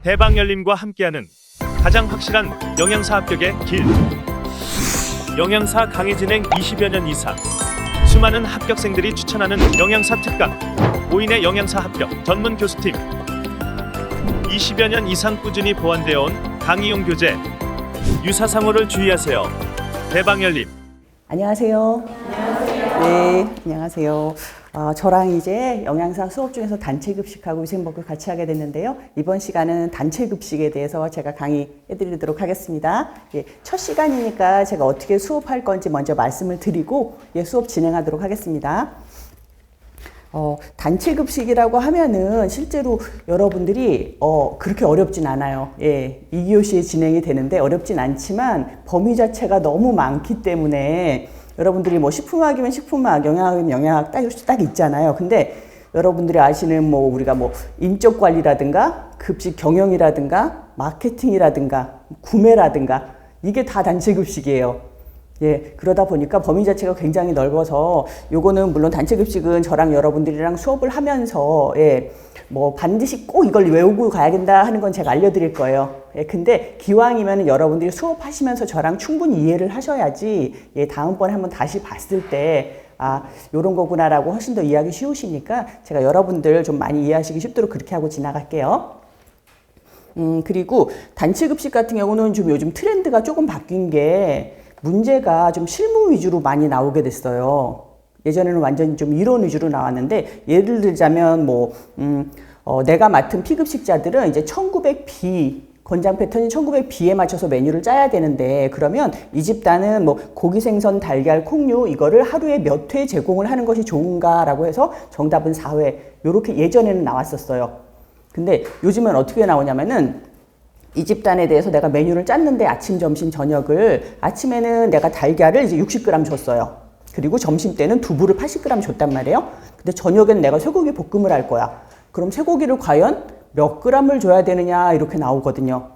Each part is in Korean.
대방열림과 함께하는 가장 확실한 영양사 합격의 길. 영양사 강의 진행 20여 년 이상. 수많은 합격생들이 추천하는 영양사 특강. 5인의 영양사 합격 전문 교수팀. 20여 년 이상 꾸준히 보완되어 온 강의용 교재. 유사상호를 주의하세요. 대방열림. 안녕하세요. 네, 안녕하세요. 저랑 이제 영양사 수업 중에서 단체 급식하고 위생복을 같이 하게 됐는데요. 이번 시간은 단체 급식에 대해서 제가 강의해 드리도록 하겠습니다. 첫 시간이니까 제가 어떻게 수업할 건지 먼저 말씀을 드리고 수업 진행하도록 하겠습니다. 단체 급식이라고 하면은 실제로 여러분들이 그렇게 어렵진 않아요. 2교시에 진행이 되는데 어렵진 않지만 범위 자체가 너무 많기 때문에 여러분들이 뭐 식품학이면 식품학, 영양학이면 영양학 딱 있잖아요. 근데 여러분들이 아시는 우리가 인적 관리라든가 급식 경영이라든가 마케팅이라든가 구매라든가 이게 다 단체 급식이에요. 그러다 보니까 범위 자체가 굉장히 넓어서 요거는 물론 단체 급식은 저랑 여러분들이랑 수업을 하면서 반드시 꼭 이걸 외우고 가야 된다 하는 건 제가 알려드릴 거예요. 근데 기왕이면 여러분들이 수업하시면서 저랑 충분히 이해를 하셔야지 다음번에 한번 다시 봤을 때 요런 거구나라고 훨씬 더 이해하기 쉬우시니까 제가 여러분들 좀 많이 이해하시기 쉽도록 그렇게 하고 지나갈게요. 그리고 단체 급식 같은 경우는 좀 요즘 트렌드가 조금 바뀐 게 문제가 좀 실무 위주로 많이 나오게 됐어요. 예전에는 완전히 좀 이론 위주로 나왔는데 예를 들자면 내가 맡은 P급식자들은 이제 1900B 권장 패턴이 1900B에 맞춰서 메뉴를 짜야 되는데 그러면 이 집단은 고기, 생선, 달걀, 콩류 이거를 하루에 몇 회 제공을 하는 것이 좋은가라고 해서 정답은 4회 이렇게 예전에는 나왔었어요. 근데 요즘은 어떻게 나오냐면은 이 집단에 대해서 내가 메뉴를 짰는데 아침, 점심, 저녁을 아침에는 내가 달걀을 이제 60g 줬어요. 그리고 점심 때는 두부를 80g 줬단 말이에요. 근데 저녁엔 내가 쇠고기 볶음을 할 거야. 그럼 쇠고기를 과연 몇 g을 줘야 되느냐 이렇게 나오거든요.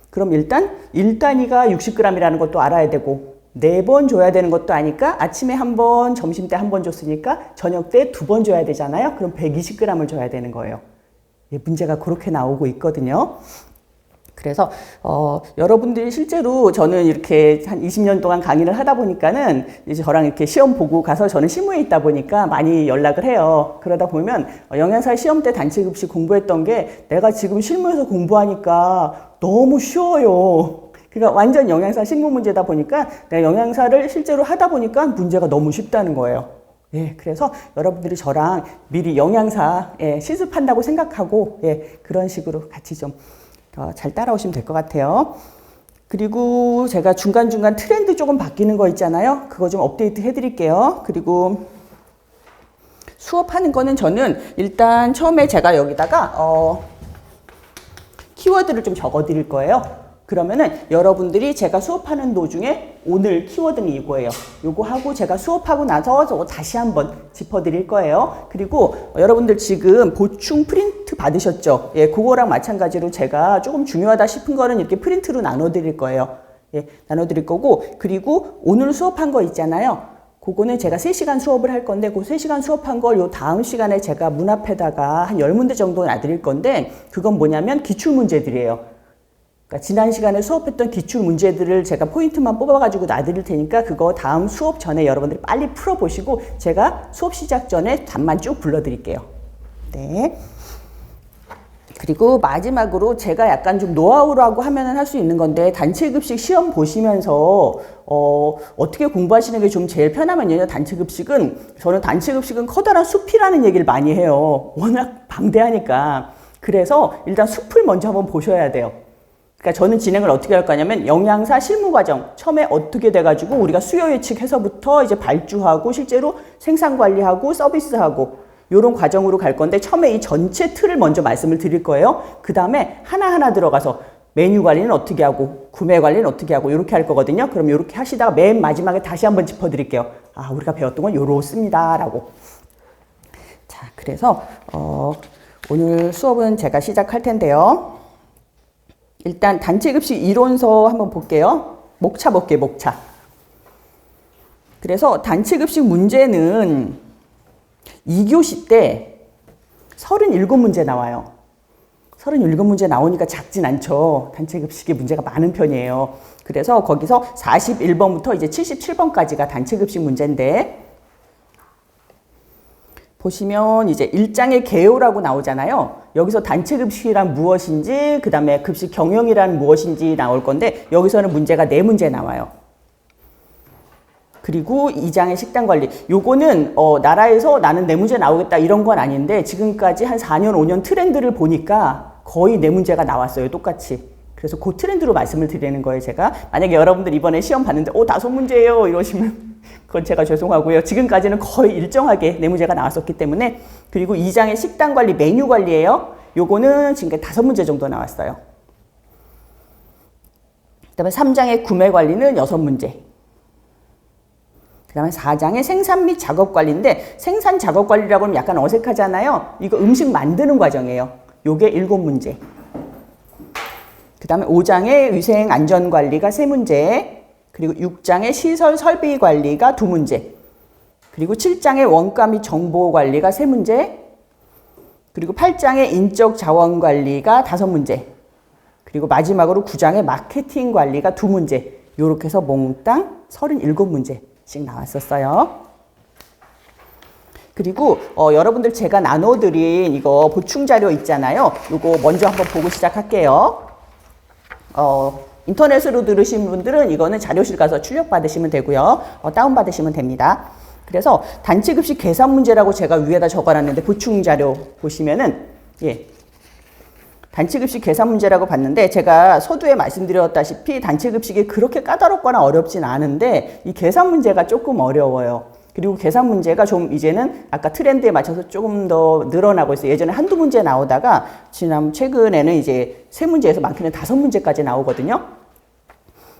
그럼 일단 1단위가 60g이라는 것도 알아야 되고 4번 줘야 되는 것도 아니까 아침에 1번, 점심 때 1번 줬으니까 저녁 때 2번 줘야 되잖아요. 그럼 120g을 줘야 되는 거예요. 문제가 그렇게 나오고 있거든요. 그래서 여러분들이 실제로 저는 이렇게 한 20년 동안 강의를 하다 보니까는 이제 저랑 이렇게 시험 보고 가서 저는 실무에 있다 보니까 많이 연락을 해요. 그러다 보면 영양사 시험 때 단체 급식 공부했던 게 내가 지금 실무에서 공부하니까 너무 쉬워요. 그러니까 완전 영양사 실무 문제다 보니까 내가 영양사를 실제로 하다 보니까 문제가 너무 쉽다는 거예요. 그래서 여러분들이 저랑 미리 영양사 실습한다고 생각하고 그런 식으로 같이 좀 잘 따라오시면 될 것 같아요. 그리고 제가 중간중간 트렌드 조금 바뀌는 거 있잖아요. 그거 좀 업데이트 해드릴게요. 그리고 수업하는 거는 저는 일단 처음에 제가 여기다가 키워드를 좀 적어 드릴 거예요. 그러면은 여러분들이 제가 수업하는 도중에 오늘 키워드는 이거예요. 요거 하고 제가 수업하고 나서 저거 다시 한번 짚어드릴 거예요. 그리고 여러분들 지금 보충 프린트 받으셨죠? 그거랑 마찬가지로 제가 조금 중요하다 싶은 거는 이렇게 프린트로 나눠드릴 거예요. 나눠드릴 거고 그리고 오늘 수업한 거 있잖아요. 그거는 제가 3시간 수업을 할 건데 그 3시간 수업한 걸 요 다음 시간에 제가 문 앞에다가 한 10문제 정도 놔드릴 건데 그건 뭐냐면 기출문제들이에요. 그러니까 지난 시간에 수업했던 기출 문제들을 제가 포인트만 뽑아가지고 놔드릴 테니까 그거 다음 수업 전에 여러분들이 빨리 풀어보시고 제가 수업 시작 전에 답만 쭉 불러드릴게요. 그리고 마지막으로 제가 약간 좀 노하우라고 하면은 할 수 있는 건데 단체 급식 시험 보시면서 어떻게 공부하시는 게 좀 제일 편하면요. 단체 급식은 저는 단체 급식은 커다란 숲이라는 얘기를 많이 해요. 워낙 방대하니까. 그래서 일단 숲을 먼저 한번 보셔야 돼요. 그러니까 저는 진행을 어떻게 할 거냐면 영양사 실무과정 처음에 어떻게 돼가지고 우리가 수요 예측해서부터 이제 발주하고 실제로 생산 관리하고 서비스하고 이런 과정으로 갈 건데 처음에 이 전체 틀을 먼저 말씀을 드릴 거예요. 그 다음에 하나하나 들어가서 메뉴 관리는 어떻게 하고 구매 관리는 어떻게 하고 이렇게 할 거거든요. 그럼 이렇게 하시다가 맨 마지막에 다시 한번 짚어드릴게요. 우리가 배웠던 건 요렇습니다 라고. 자, 그래서 오늘 수업은 제가 시작할 텐데요. 일단 단체 급식 이론서 한번 볼게요. 목차 볼게요. 목차. 그래서 단체 급식 문제는 2교시 때 37문제 나와요. 37문제 나오니까 작진 않죠. 단체 급식이 문제가 많은 편이에요. 그래서 거기서 41번부터 이제 77번까지가 단체 급식 문제인데, 보시면 이제 1장의 개요라고 나오잖아요. 여기서 단체 급식이란 무엇인지, 그 다음에 급식 경영이란 무엇인지 나올 건데, 여기서는 문제가 4문제 나와요. 그리고 2장의 식단 관리. 요거는 나라에서 나는 4문제 나오겠다 이런 건 아닌데, 지금까지 한 4년, 5년 트렌드를 보니까 거의 4문제가 나왔어요. 똑같이. 그래서 그 트렌드로 말씀을 드리는 거예요, 제가. 만약에 여러분들 이번에 시험 봤는데 5문제예요 이러시면 그건 제가 죄송하고요. 지금까지는 거의 일정하게 4문제가 나왔었기 때문에. 그리고 2장의 식단 관리, 메뉴 관리예요. 요거는 지금까지 5문제 정도 나왔어요. 그 다음에 3장의 구매 관리는 6문제. 그 다음에 4장의 생산 및 작업 관리인데, 생산 작업 관리라고 하면 약간 어색하잖아요. 이거 음식 만드는 과정이에요. 요게 7문제. 그 다음에 5장의 위생 안전 관리가 3문제. 그리고 6장의 시설 설비 관리가 2문제. 그리고 7장의 원가 및 정보 관리가 3문제. 그리고 8장의 인적 자원 관리가 5문제. 그리고 마지막으로 9장의 마케팅 관리가 2문제. 요렇게 해서 몽땅 37문제씩 나왔었어요. 그리고 여러분들 제가 나눠드린 이거 보충 자료 있잖아요. 요거 먼저 한번 보고 시작할게요. 인터넷으로 들으신 분들은 이거는 자료실 가서 출력 받으시면 되고요. 다운 받으시면 됩니다. 그래서 단체 급식 계산 문제라고 제가 위에다 적어놨는데, 보충 자료 보시면은, 예. 단체 급식 계산 문제라고 봤는데, 제가 서두에 말씀드렸다시피 단체 급식이 그렇게 까다롭거나 어렵진 않은데, 이 계산 문제가 조금 어려워요. 그리고 계산 문제가 좀 이제는 아까 트렌드에 맞춰서 조금 더 늘어나고 있어요. 예전에 1-2문제 나오다가 최근에는 이제 3문제에서 많게는 5문제까지 나오거든요.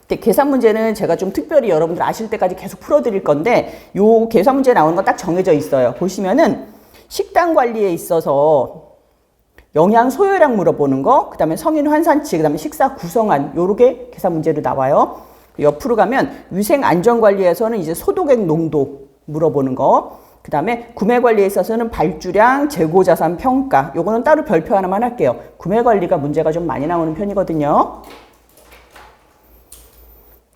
근데 계산 문제는 제가 좀 특별히 여러분들 아실 때까지 계속 풀어드릴 건데, 요 계산 문제 나오는 건 딱 정해져 있어요. 보시면은 식단 관리에 있어서 영양 소요량 물어보는 거, 그 다음에 성인 환산치, 그 다음에 식사 구성안, 요렇게 계산 문제로 나와요. 옆으로 가면 위생 안전 관리에서는 이제 소독액 농도 물어보는 거, 그 다음에 구매 관리에 있어서는 발주량, 재고 자산 평가, 요거는 따로 별표 하나만 할게요. 구매 관리가 문제가 좀 많이 나오는 편이거든요.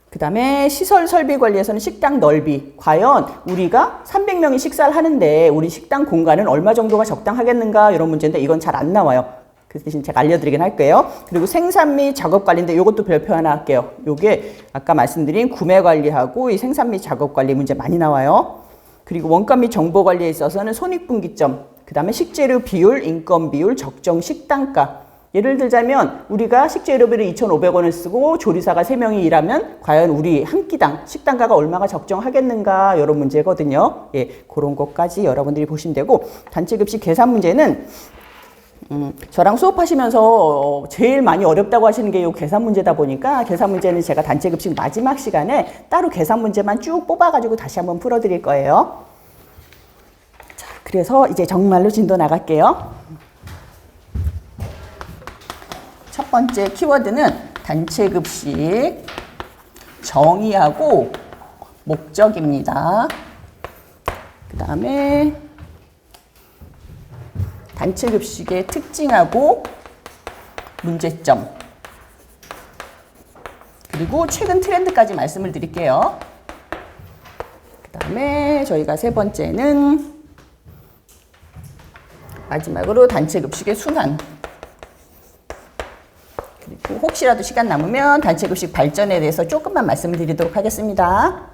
그 다음에 시설 설비 관리에서는 식당 넓이, 과연 우리가 300명이 식사를 하는데 우리 식당 공간은 얼마 정도가 적당하겠는가, 이런 문제인데 이건 잘 안 나와요. 그 대신 제가 알려드리긴 할게요. 그리고 생산 및 작업 관리인데 이것도 별표 하나 할게요. 요게 아까 말씀드린 구매 관리하고 이 생산 및 작업 관리 문제 많이 나와요. 그리고 원가 및 정보 관리에 있어서는 손익분기점, 그 다음에 식재료 비율, 인건 비율, 적정 식단가. 예를 들자면 우리가 식재료비를 2,500원을 쓰고 조리사가 3명이 일하면 과연 우리 한 끼당 식단가가 얼마가 적정하겠는가, 이런 문제거든요. 예, 그런 것까지 여러분들이 보시면 되고, 단체 급식 계산 문제는 저랑 수업하시면서 제일 많이 어렵다고 하시는 게 이 계산 문제다 보니까, 계산 문제는 제가 단체 급식 마지막 시간에 따로 계산 문제만 쭉 뽑아가지고 다시 한번 풀어드릴 거예요. 자, 그래서 이제 정말로 진도 나갈게요. 첫 번째 키워드는 단체 급식 정의하고 목적입니다. 그 다음에 단체 급식의 특징하고 문제점, 그리고 최근 트렌드까지 말씀을 드릴게요. 그 다음에 저희가 세 번째는 마지막으로 단체 급식의 순환, 그리고 혹시라도 시간 남으면 단체 급식 발전에 대해서 조금만 말씀을 드리도록 하겠습니다.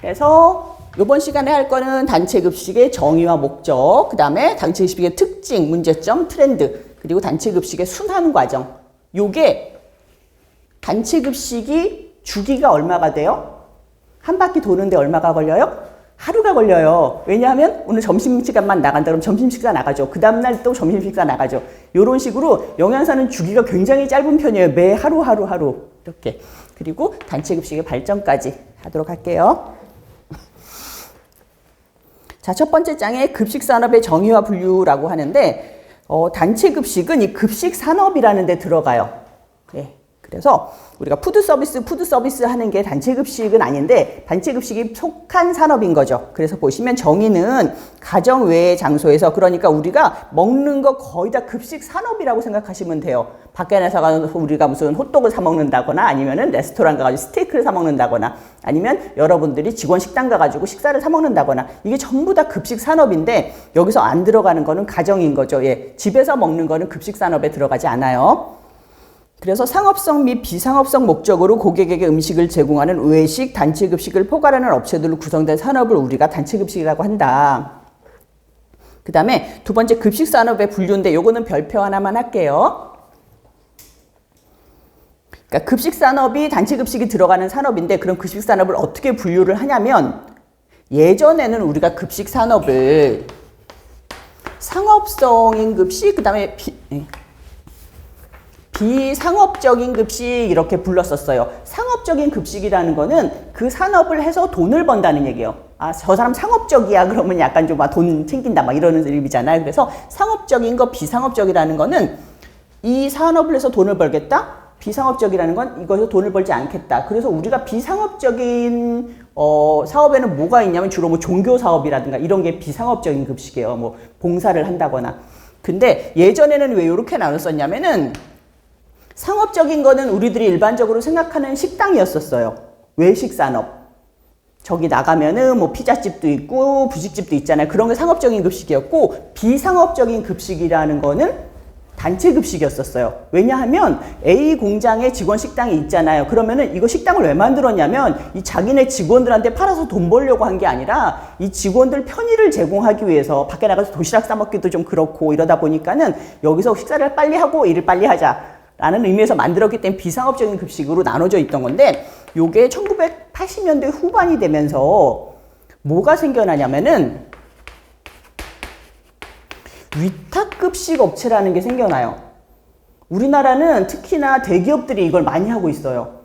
그래서 이번 시간에 할 거는 단체 급식의 정의와 목적, 그 다음에 단체 급식의 특징, 문제점, 트렌드, 그리고 단체 급식의 순환 과정. 요게 단체 급식이 주기가 얼마가 돼요? 한 바퀴 도는데 얼마가 걸려요? 하루가 걸려요. 왜냐하면 오늘 점심시간만 나간다 그러면 점심식사 나가죠. 그 다음날 또 점심식사 나가죠. 이런 식으로 영양사는 주기가 굉장히 짧은 편이에요. 매 하루 이렇게. 그리고 단체 급식의 발전까지 하도록 할게요. 자, 첫 번째 장에 급식산업의 정의와 분류라고 하는데, 단체 급식은 이 급식산업이라는 데 들어가요. 예, 그래서 우리가 푸드 서비스 하는 게 단체 급식은 아닌데 단체 급식이 속한 산업인 거죠. 그래서 보시면 정의는 가정 외의 장소에서, 그러니까 우리가 먹는 거 거의 다 급식 산업이라고 생각하시면 돼요. 밖에 나가서 우리가 무슨 호떡을 사 먹는다거나 아니면은 레스토랑 가가지고 스테이크를 사 먹는다거나 아니면 여러분들이 직원 식당 가가지고 식사를 사 먹는다거나 이게 전부 다 급식 산업인데 여기서 안 들어가는 거는 가정인 거죠. 예, 집에서 먹는 거는 급식 산업에 들어가지 않아요. 그래서 상업성 및 비상업성 목적으로 고객에게 음식을 제공하는 외식, 단체급식을 포괄하는 업체들로 구성된 산업을 우리가 단체급식이라고 한다. 그 다음에 두 번째 급식산업의 분류인데 요거는 별표 하나만 할게요. 그러니까 급식산업이 단체급식이 들어가는 산업인데 그럼 급식산업을 어떻게 분류를 하냐면 예전에는 우리가 급식산업을 상업성인 급식, 그 다음에 비상업적인 급식 이렇게 불렀었어요. 상업적인 급식이라는 거는 그 산업을 해서 돈을 번다는 얘기예요. 아, 저 사람 상업적이야 그러면 약간 좀 돈 챙긴다 막 이러는 의미잖아요. 그래서 상업적인 거, 비상업적이라는 거는 이 산업을 해서 돈을 벌겠다. 비상업적이라는 건 이거에서 돈을 벌지 않겠다. 그래서 우리가 비상업적인 사업에는 뭐가 있냐면 주로 뭐 종교 사업이라든가 이런 게 비상업적인 급식이에요. 뭐 봉사를 한다거나. 근데 예전에는 왜 이렇게 나눴었냐면은 상업적인 거는 우리들이 일반적으로 생각하는 식당이었었어요. 외식 산업. 저기 나가면은 뭐 피자집도 있고 부식집도 있잖아요. 그런 게 상업적인 급식이었고 비상업적인 급식이라는 거는 단체 급식이었었어요. 왜냐하면 A 공장에 직원 식당이 있잖아요. 그러면은 이거 식당을 왜 만들었냐면 이 자기네 직원들한테 팔아서 돈 벌려고 한 게 아니라 이 직원들 편의를 제공하기 위해서 밖에 나가서 도시락 싸 먹기도 좀 그렇고 이러다 보니까는 여기서 식사를 빨리 하고 일을 빨리 하자. 라는 의미에서 만들었기 때문에 비상업적인 급식으로 나눠져 있던 건데 요게 1980년대 후반이 되면서 뭐가 생겨나냐면은 위탁급식 업체라는 게 생겨나요. 우리나라는 특히나 대기업들이 이걸 많이 하고 있어요.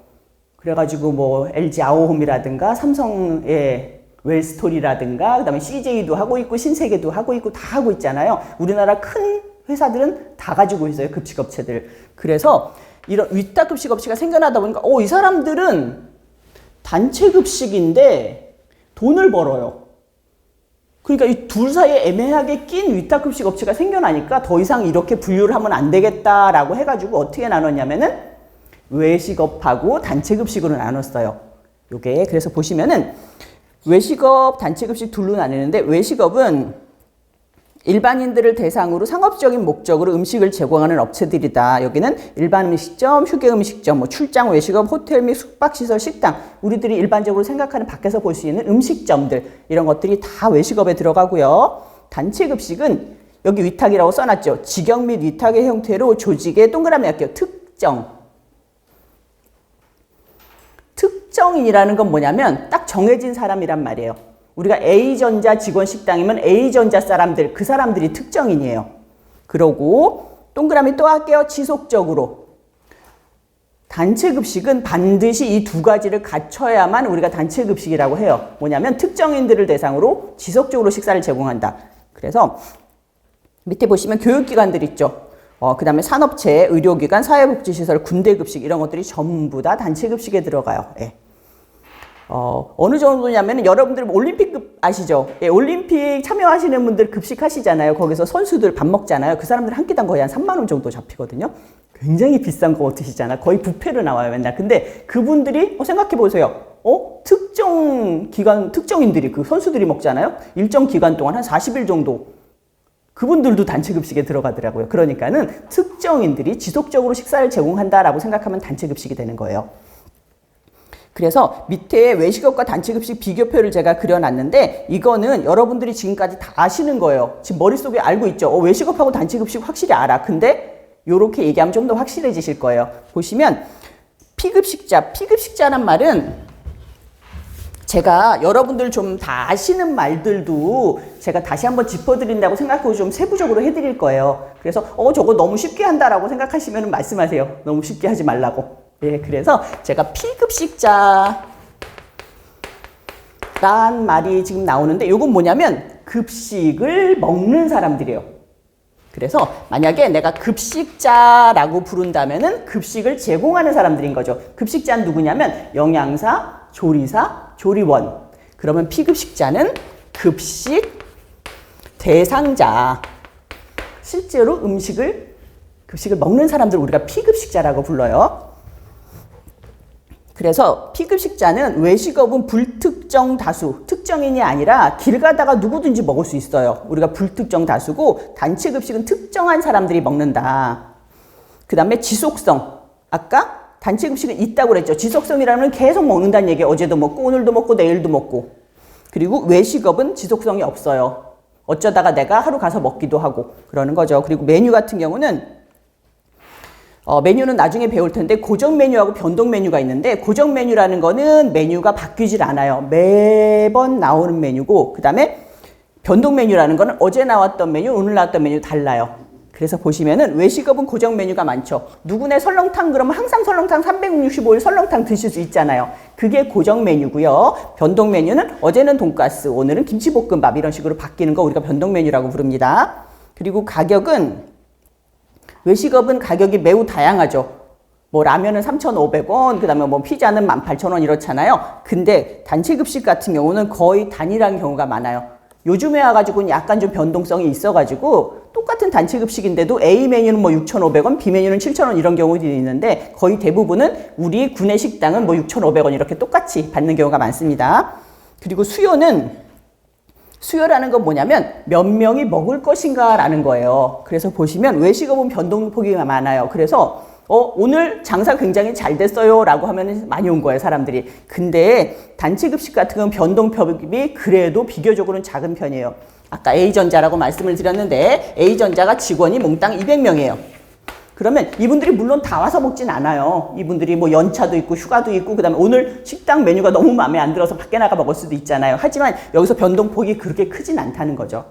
그래가지고 뭐 LG 아오홈이라든가 삼성의 웰스토리라든가 그다음에 CJ도 하고 있고 신세계도 하고 있고 다 하고 있잖아요. 우리나라 큰 회사들은 다 가지고 있어요. 급식업체들. 그래서 이런 위탁급식업체가 생겨나다 보니까 이 사람들은 단체급식인데 돈을 벌어요. 그러니까 이 둘 사이에 애매하게 낀 위탁급식업체가 생겨나니까 더 이상 이렇게 분류를 하면 안 되겠다라고 해가지고 어떻게 나눴냐면은 외식업하고 단체급식으로 나눴어요. 요게 그래서 보시면은 외식업, 단체급식 둘로 나뉘는데 외식업은 일반인들을 대상으로 상업적인 목적으로 음식을 제공하는 업체들이다. 여기는 일반 음식점, 휴게 음식점, 뭐 출장 외식업, 호텔 및 숙박시설, 식당, 우리들이 일반적으로 생각하는 밖에서 볼 수 있는 음식점들 이런 것들이 다 외식업에 들어가고요. 단체 급식은 여기 위탁이라고 써놨죠. 직역 및 위탁의 형태로 조직에 동그라미 할게요. 특정인이라는 건 뭐냐면 딱 정해진 사람이란 말이에요. 우리가 A전자 직원 식당이면 A전자 사람들, 그 사람들이 특정인이에요. 그러고 동그라미 또 할게요. 지속적으로. 단체 급식은 반드시 이 두 가지를 갖춰야만 우리가 단체 급식이라고 해요. 뭐냐면 특정인들을 대상으로 지속적으로 식사를 제공한다. 그래서 밑에 보시면 교육기관들 있죠. 그 다음에 산업체, 의료기관, 사회복지시설, 군대급식 이런 것들이 전부 다 단체급식에 들어가요. 예. 어느 정도냐면 여러분들 올림픽 아시죠? 예, 올림픽 참여하시는 분들 급식하시잖아요. 거기서 선수들 밥 먹잖아요. 그 사람들 한 끼당 거의 한 3만 원 정도 잡히거든요. 굉장히 비싼 거 드시잖아요. 거의 뷔페로 나와요, 맨날. 근데 그분들이 생각해 보세요. 특정 기간, 특정인들이 그 선수들이 먹잖아요. 일정 기간 동안 한 40일 정도 그분들도 단체급식에 들어가더라고요. 그러니까는 특정인들이 지속적으로 식사를 제공한다라고 생각하면 단체급식이 되는 거예요. 그래서 밑에 외식업과 단체급식 비교표를 제가 그려놨는데 이거는 여러분들이 지금까지 다 아시는 거예요. 지금 머릿속에 알고 있죠. 외식업하고 단체급식 확실히 알아. 근데 이렇게 얘기하면 좀 더 확실해지실 거예요. 보시면 피급식자란 말은 제가 여러분들 좀 다 아시는 말들도 제가 다시 한번 짚어드린다고 생각하고 좀 세부적으로 해드릴 거예요. 그래서 저거 너무 쉽게 한다라고 생각하시면 말씀하세요. 너무 쉽게 하지 말라고. 예, 그래서 제가 피급식자란 말이 지금 나오는데 이건 뭐냐면 급식을 먹는 사람들이에요. 그래서 만약에 내가 급식자라고 부른다면은 급식을 제공하는 사람들인 거죠. 급식자는 누구냐면 영양사, 조리사, 조리원. 그러면 피급식자는 급식 대상자. 실제로 급식을 먹는 사람들 우리가 피급식자라고 불러요. 그래서 피급식자는 외식업은 불특정 다수, 특정인이 아니라 길 가다가 누구든지 먹을 수 있어요. 우리가 불특정 다수고 단체 급식은 특정한 사람들이 먹는다. 그 다음에 지속성. 아까 단체 급식은 있다고 그랬죠. 지속성이라는 계속 먹는다는 얘기. 어제도 먹고 오늘도 먹고 내일도 먹고. 그리고 외식업은 지속성이 없어요. 어쩌다가 내가 하루 가서 먹기도 하고 그러는 거죠. 그리고 메뉴 같은 경우는 메뉴는 나중에 배울 텐데 고정 메뉴하고 변동 메뉴가 있는데 고정 메뉴라는 거는 메뉴가 바뀌질 않아요. 매번 나오는 메뉴고 그 다음에 변동 메뉴라는 거는 어제 나왔던 메뉴, 오늘 나왔던 메뉴 달라요. 그래서 보시면은 외식업은 고정 메뉴가 많죠. 누구네 설렁탕 그러면 항상 설렁탕 365일 설렁탕 드실 수 있잖아요. 그게 고정 메뉴고요. 변동 메뉴는 어제는 돈가스, 오늘은 김치볶음밥 이런 식으로 바뀌는 거 우리가 변동 메뉴라고 부릅니다. 그리고 가격은 외식업은 가격이 매우 다양하죠. 뭐 라면은 3,500원, 그 다음에 뭐 피자는 18,000원 이렇잖아요. 근데 단체 급식 같은 경우는 거의 단일한 경우가 많아요. 요즘에 와가지고는 약간 좀 변동성이 있어가지고 똑같은 단체 급식인데도 A 메뉴는 뭐 6,500원, B 메뉴는 7,000원 이런 경우들이 있는데 거의 대부분은 우리 구내 식당은 뭐 6,500원 이렇게 똑같이 받는 경우가 많습니다. 그리고 수요라는 건 뭐냐면 몇 명이 먹을 것인가라는 거예요. 그래서 보시면 외식업은 변동폭이 많아요. 그래서 오늘 장사 굉장히 잘 됐어요 라고 하면 많이 온 거예요, 사람들이. 근데 단체 급식 같은 건 변동폭이 그래도 비교적으로는 작은 편이에요. 아까 A전자라고 말씀을 드렸는데 A전자가 직원이 몽땅 200명이에요. 그러면 이분들이 물론 다 와서 먹진 않아요. 이분들이 뭐 연차도 있고 휴가도 있고 그다음에 오늘 식당 메뉴가 너무 마음에 안 들어서 밖에 나가 먹을 수도 있잖아요. 하지만 여기서 변동폭이 그렇게 크진 않다는 거죠.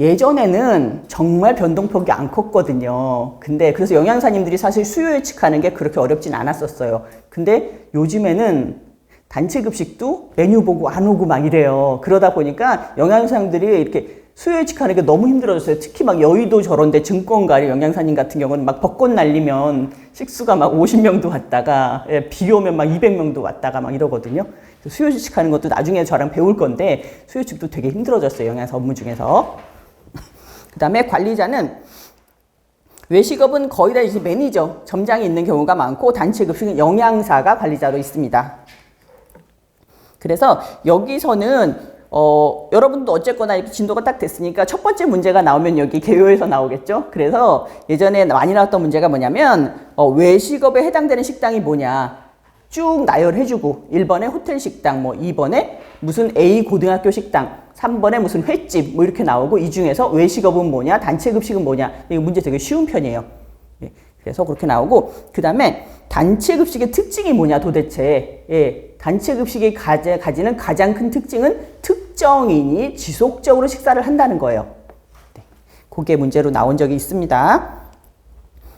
예전에는 정말 변동폭이 안 컸거든요. 근데 그래서 영양사님들이 사실 수요 예측하는 게 그렇게 어렵진 않았었어요. 근데 요즘에는 단체 급식도 메뉴 보고 안 오고 막 이래요. 그러다 보니까 영양사님들이 이렇게 수요 예측하는 게 너무 힘들어졌어요. 특히 막 여의도 저런데 증권가리 영양사님 같은 경우는 막 벚꽃 날리면 식수가 막 50명도 왔다가 비 오면 막 200명도 왔다가 막 이러거든요. 수요 예측하는 것도 나중에 저랑 배울 건데 수요 예측도 되게 힘들어졌어요. 영양사 업무 중에서. 그 다음에 관리자는 외식업은 거의 다 이제 매니저, 점장이 있는 경우가 많고 단체 급식은 영양사가 관리자로 있습니다. 그래서 여기서는 여러분도 어쨌거나 이렇게 진도가 딱 됐으니까 첫 번째 문제가 나오면 여기 개요에서 나오겠죠. 그래서 예전에 많이 나왔던 문제가 뭐냐면 외식업에 해당되는 식당이 뭐냐 쭉 나열해주고 1번에 호텔 식당, 뭐 2번에 무슨 A 고등학교 식당, 3번에 무슨 횟집 뭐 이렇게 나오고 이 중에서 외식업은 뭐냐, 단체 급식은 뭐냐. 이거 문제 되게 쉬운 편이에요. 그래서 그렇게 나오고 그 다음에 단체 급식의 특징이 뭐냐 도대체. 단체 급식이 가지는 가장 큰 특징은 특정인이 지속적으로 식사를 한다는 거예요. 그게 문제로 나온 적이 있습니다.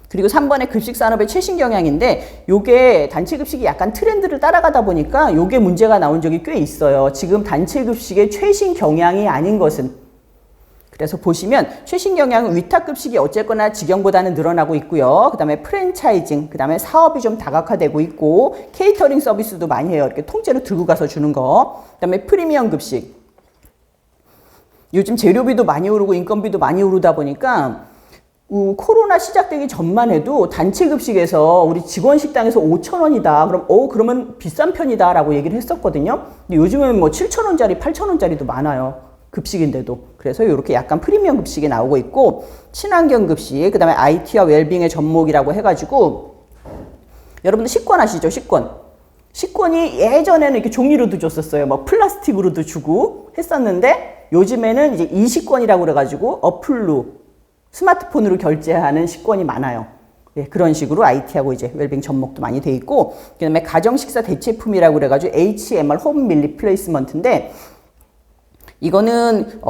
그리고 3번에 급식 산업의 최신 경향인데 요게 단체 급식이 약간 트렌드를 따라가다 보니까 요게 문제가 나온 적이 꽤 있어요. 지금 단체 급식의 최신 경향이 아닌 것은 그래서 보시면 최신 경향은 위탁급식이 어쨌거나 직영보다는 늘어나고 있고요. 그 다음에 프랜차이징, 그 다음에 사업이 좀 다각화되고 있고 케이터링 서비스도 많이 해요. 이렇게 통째로 들고 가서 주는 거. 그 다음에 프리미엄 급식. 요즘 재료비도 많이 오르고 인건비도 많이 오르다 보니까 코로나 시작되기 전만 해도 단체 급식에서 우리 직원 식당에서 5,000원이다. 그러면 비싼 편이다 라고 얘기를 했었거든요. 근데 요즘은 뭐 7,000원짜리, 8,000원짜리도 많아요. 급식인데도. 그래서 이렇게 약간 프리미엄 급식이 나오고 있고 친환경 급식, 그 다음에 IT와 웰빙의 접목이라고 해가지고 여러분들 식권 아시죠? 식권이 예전에는 이렇게 종이로도 줬었어요. 뭐 플라스틱으로도 주고 했었는데 요즘에는 이제 이식권이라고 그래가지고 어플로 스마트폰으로 결제하는 식권이 많아요. 그런 식으로 IT하고 이제 웰빙 접목도 많이 돼 있고 그 다음에 가정식사 대체품이라고 그래가지고 HMR 홈 밀 리플레이스먼트인데 이거는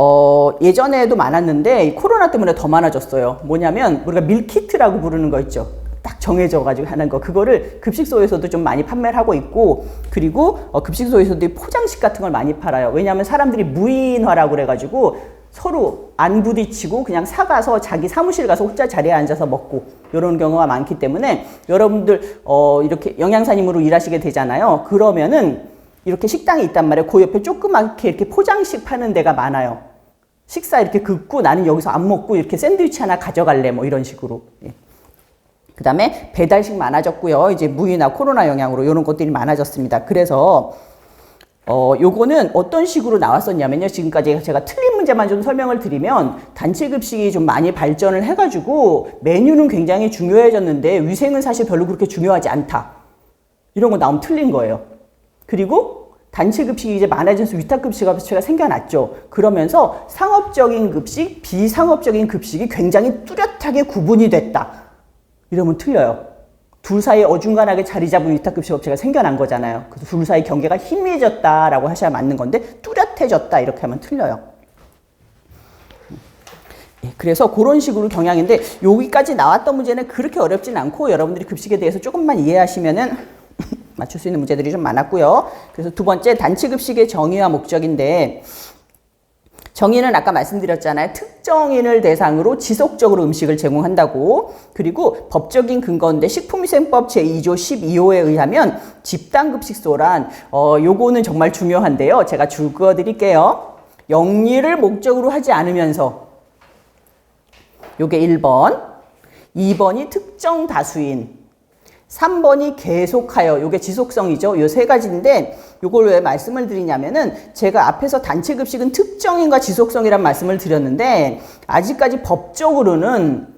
예전에도 많았는데 코로나 때문에 더 많아졌어요. 뭐냐면 우리가 밀키트라고 부르는 거 있죠. 딱 정해져 가지고 하는 거. 그거를 급식소에서도 좀 많이 판매를 하고 있고 그리고 급식소에서도 포장식 같은 걸 많이 팔아요. 왜냐하면 사람들이 무인화라고 그래가지고 서로 안 부딪히고 그냥 사가서 자기 사무실 가서 혼자 자리에 앉아서 먹고 이런 경우가 많기 때문에 여러분들 이렇게 영양사님으로 일하시게 되잖아요. 그러면은 이렇게 식당이 있단 말이에요. 그 옆에 조그맣게 이렇게 포장식 파는 데가 많아요. 식사 이렇게 긋고 나는 여기서 안 먹고 이렇게 샌드위치 하나 가져갈래 뭐 이런 식으로. 예. 그 다음에 배달식 많아졌고요. 이제 무이나 코로나 영향으로 이런 것들이 많아졌습니다. 그래서 요거는 어떤 식으로 나왔었냐면요. 지금까지 제가 틀린 문제만 좀 설명을 드리면 단체 급식이 좀 많이 발전을 해가지고 메뉴는 굉장히 중요해졌는데 위생은 사실 별로 그렇게 중요하지 않다. 이런 거 나오면 틀린 거예요. 그리고 단체 급식이 이제 많아져서 위탁 급식가 생겨났죠. 그러면서 상업적인 급식, 비상업적인 급식이 굉장히 뚜렷하게 구분이 됐다. 이러면 틀려요. 둘 사이에 어중간하게 자리 잡은 위탁급식 업체가 생겨난 거잖아요. 그래서 둘 사이 경계가 희미해졌다라고 하셔야 맞는 건데 뚜렷해졌다 이렇게 하면 틀려요. 그래서 그런 식으로 경향인데 여기까지 나왔던 문제는 그렇게 어렵진 않고 여러분들이 급식에 대해서 조금만 이해하시면은 맞출 수 있는 문제들이 좀 많았고요. 그래서 두 번째 단체 급식의 정의와 목적인데 정의는 아까 말씀드렸잖아요. 특정인을 대상으로 지속적으로 음식을 제공한다고. 그리고 법적인 근거인데 식품위생법 제2조 12호에 의하면 집단급식소란 요거는 정말 중요한데요. 제가 적어드릴게요. 영리를 목적으로 하지 않으면서 요게 1번, 2번이 특정 다수인, 3번이 계속하여, 요게 지속성이죠. 요 세 가지인데 요걸 왜 말씀을 드리냐면은 제가 앞에서 단체 급식은 특정인과 지속성이란 말씀을 드렸는데 아직까지 법적으로는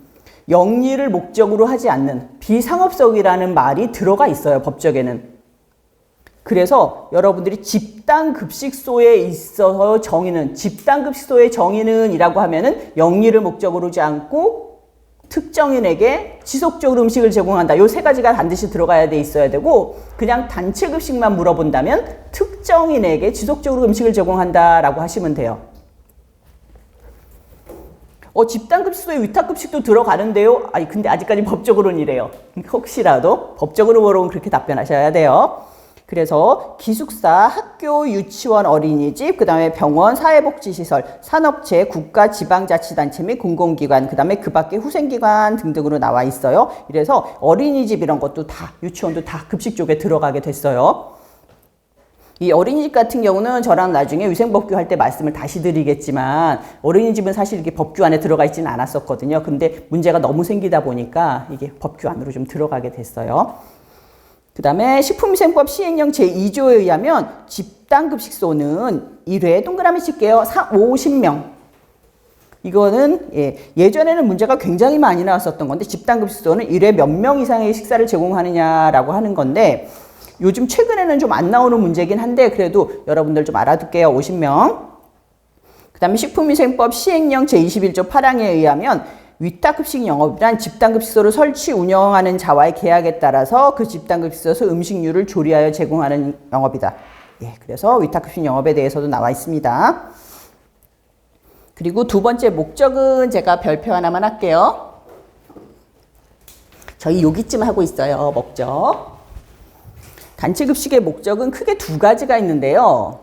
영리를 목적으로 하지 않는 비상업적이라는 말이 들어가 있어요. 법적에는. 그래서 여러분들이 집단급식소에 있어서 정의는 집단급식소의 정의는 이라고 하면은 영리를 목적으로 하지 않고 특정인에게 지속적으로 음식을 제공한다. 요 세 가지가 반드시 들어가야 돼 있어야 되고 그냥 단체 급식만 물어본다면 특정인에게 지속적으로 음식을 제공한다라고 하시면 돼요. 집단급식소에 위탁급식도 들어가는데요. 아니 근데 아직까지 법적으로는 이래요. 혹시라도 법적으로 물어보면 그렇게 답변하셔야 돼요. 그래서 기숙사, 학교, 유치원, 어린이집, 그 다음에 병원, 사회복지시설, 산업체, 국가, 지방자치단체 및 공공기관, 그 다음에 그 밖에 후생기관 등등으로 나와 있어요. 이래서 어린이집 이런 것도 다, 유치원도 다 급식 쪽에 들어가게 됐어요. 이 어린이집 같은 경우는 저랑 나중에 위생법규 할 때 말씀을 다시 드리겠지만 어린이집은 사실 이게 법규 안에 들어가 있지는 않았었거든요. 근데 문제가 너무 생기다 보니까 이게 법규 안으로 좀 들어가게 됐어요. 그 다음에 식품위생법 시행령 제2조에 의하면 집단급식소는 1회 동그라미 칠게요. 50명. 이거는 예전에는 문제가 굉장히 많이 나왔었던 건데 집단급식소는 1회 몇 명 이상의 식사를 제공하느냐라고 하는 건데 요즘 최근에는 좀 안 나오는 문제긴 한데 그래도 여러분들 좀 알아둘게요. 50명. 그 다음에 식품위생법 시행령 제21조 8항에 의하면 위탁급식 영업이란 집단급식소를 설치 운영하는 자와의 계약에 따라서 그 집단급식소에서 음식류를 조리하여 제공하는 영업이다. 그래서 위탁급식 영업에 대해서도 나와 있습니다. 그리고 두 번째 목적은 제가 별표 하나만 할게요. 저희 여기쯤 하고 있어요. 목적. 단체급식의 목적은 크게 두 가지가 있는데요.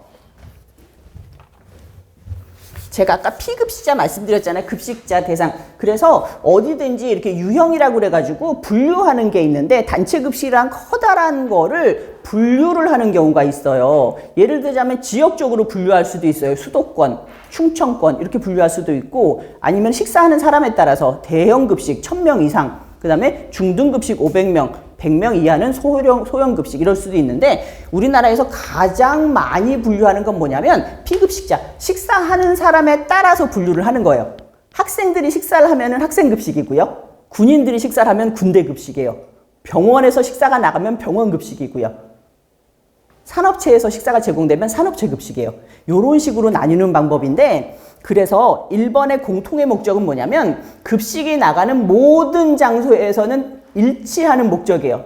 제가 아까 피급식자 말씀드렸잖아요. 급식자 대상. 그래서 어디든지 이렇게 유형이라고 그래가지고 분류하는 게 있는데 단체급식이란 커다란 거를 분류를 하는 경우가 있어요. 예를 들자면 지역적으로 분류할 수도 있어요. 수도권, 충청권 이렇게 분류할 수도 있고 아니면 식사하는 사람에 따라서 대형급식 1000명 이상 그 다음에 중등급식 500명 100명 이하는 소형급식 이럴 수도 있는데 우리나라에서 가장 많이 분류하는 건 뭐냐면 피급식자, 식사하는 사람에 따라서 분류를 하는 거예요. 학생들이 식사를 하면 학생급식이고요. 군인들이 식사를 하면 군대급식이에요. 병원에서 식사가 나가면 병원급식이고요. 산업체에서 식사가 제공되면 산업체급식이에요. 이런 식으로 나뉘는 방법인데 그래서 1번의 공통의 목적은 뭐냐면 급식이 나가는 모든 장소에서는 일치하는 목적이에요.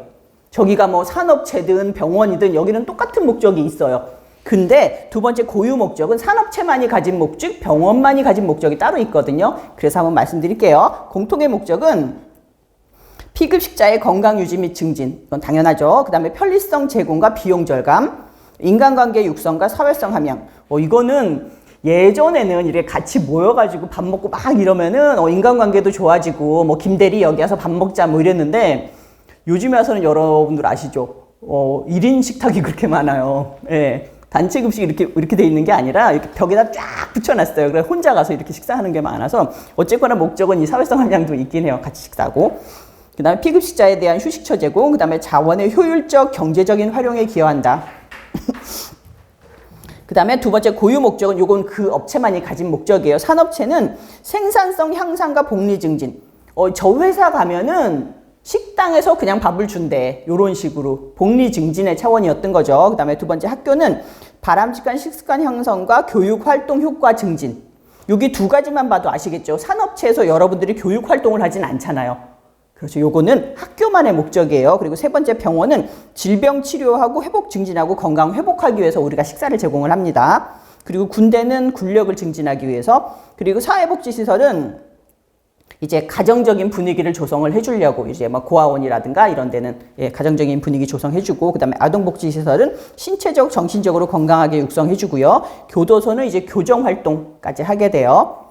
저기가 뭐 산업체든 병원이든 여기는 똑같은 목적이 있어요. 근데 두 번째 고유 목적은 산업체만이 가진 목적, 병원만이 가진 목적이 따로 있거든요. 그래서 한번 말씀드릴게요. 공통의 목적은 피급식자의 건강 유지 및 증진, 이건 당연하죠. 그 다음에 편리성 제공과 비용 절감, 인간관계 육성과 사회성 함양. 이거는 예전에는 이렇게 같이 모여가지고 밥 먹고 막 이러면은 인간관계도 좋아지고 뭐 김대리 여기 와서 밥 먹자 뭐 이랬는데 요즘에 와서는 여러분들 아시죠? 1인 식탁이 그렇게 많아요. 예. 단체 급식이 이렇게 돼 있는 게 아니라 이렇게 벽에다 쫙 붙여놨어요. 그래서 혼자 가서 이렇게 식사하는 게 많아서 어쨌거나 목적은 이 사회성 함량도 있긴 해요. 같이 식사하고. 그 다음에 피급식자에 대한 휴식처 제공, 그 다음에 자원의 효율적 경제적인 활용에 기여한다. 그 다음에 두 번째 고유 목적은 요건 그 업체만이 가진 목적이에요. 산업체는 생산성 향상과 복리 증진. 저 회사 가면은 식당에서 그냥 밥을 준대. 요런 식으로 복리 증진의 차원이었던 거죠. 그 다음에 두 번째 학교는 바람직한 식습관 형성과 교육 활동 효과 증진. 여기 두 가지만 봐도 아시겠죠? 산업체에서 여러분들이 교육 활동을 하진 않잖아요. 그렇죠. 요거는 학교만의 목적이에요. 그리고 세 번째 병원은 질병 치료하고 회복 증진하고 건강 회복하기 위해서 우리가 식사를 제공을 합니다. 그리고 군대는 군력을 증진하기 위해서, 그리고 사회복지시설은 이제 가정적인 분위기를 조성을 해주려고 이제 뭐 고아원이라든가 이런 데는 가정적인 분위기 조성해주고, 그 다음에 아동복지시설은 신체적, 정신적으로 건강하게 육성해주고요. 교도소는 이제 교정활동까지 하게 돼요.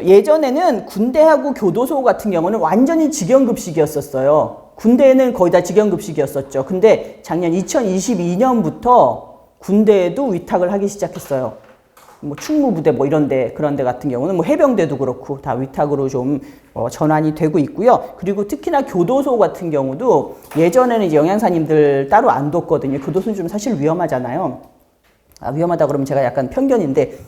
예전에는 군대하고 교도소 같은 경우는 완전히 직영급식이었었어요. 군대는 거의 다 직영급식이었었죠. 근데 작년 2022년부터 군대에도 위탁을 하기 시작했어요. 뭐 충무부대 뭐 그런 데 같은 경우는 뭐 해병대도 그렇고 다 위탁으로 좀 전환이 되고 있고요. 그리고 특히나 교도소 같은 경우도 예전에는 이제 영양사님들 따로 안 뒀거든요. 교도소는 좀 사실 위험하잖아요. 위험하다 그러면 제가 약간 편견인데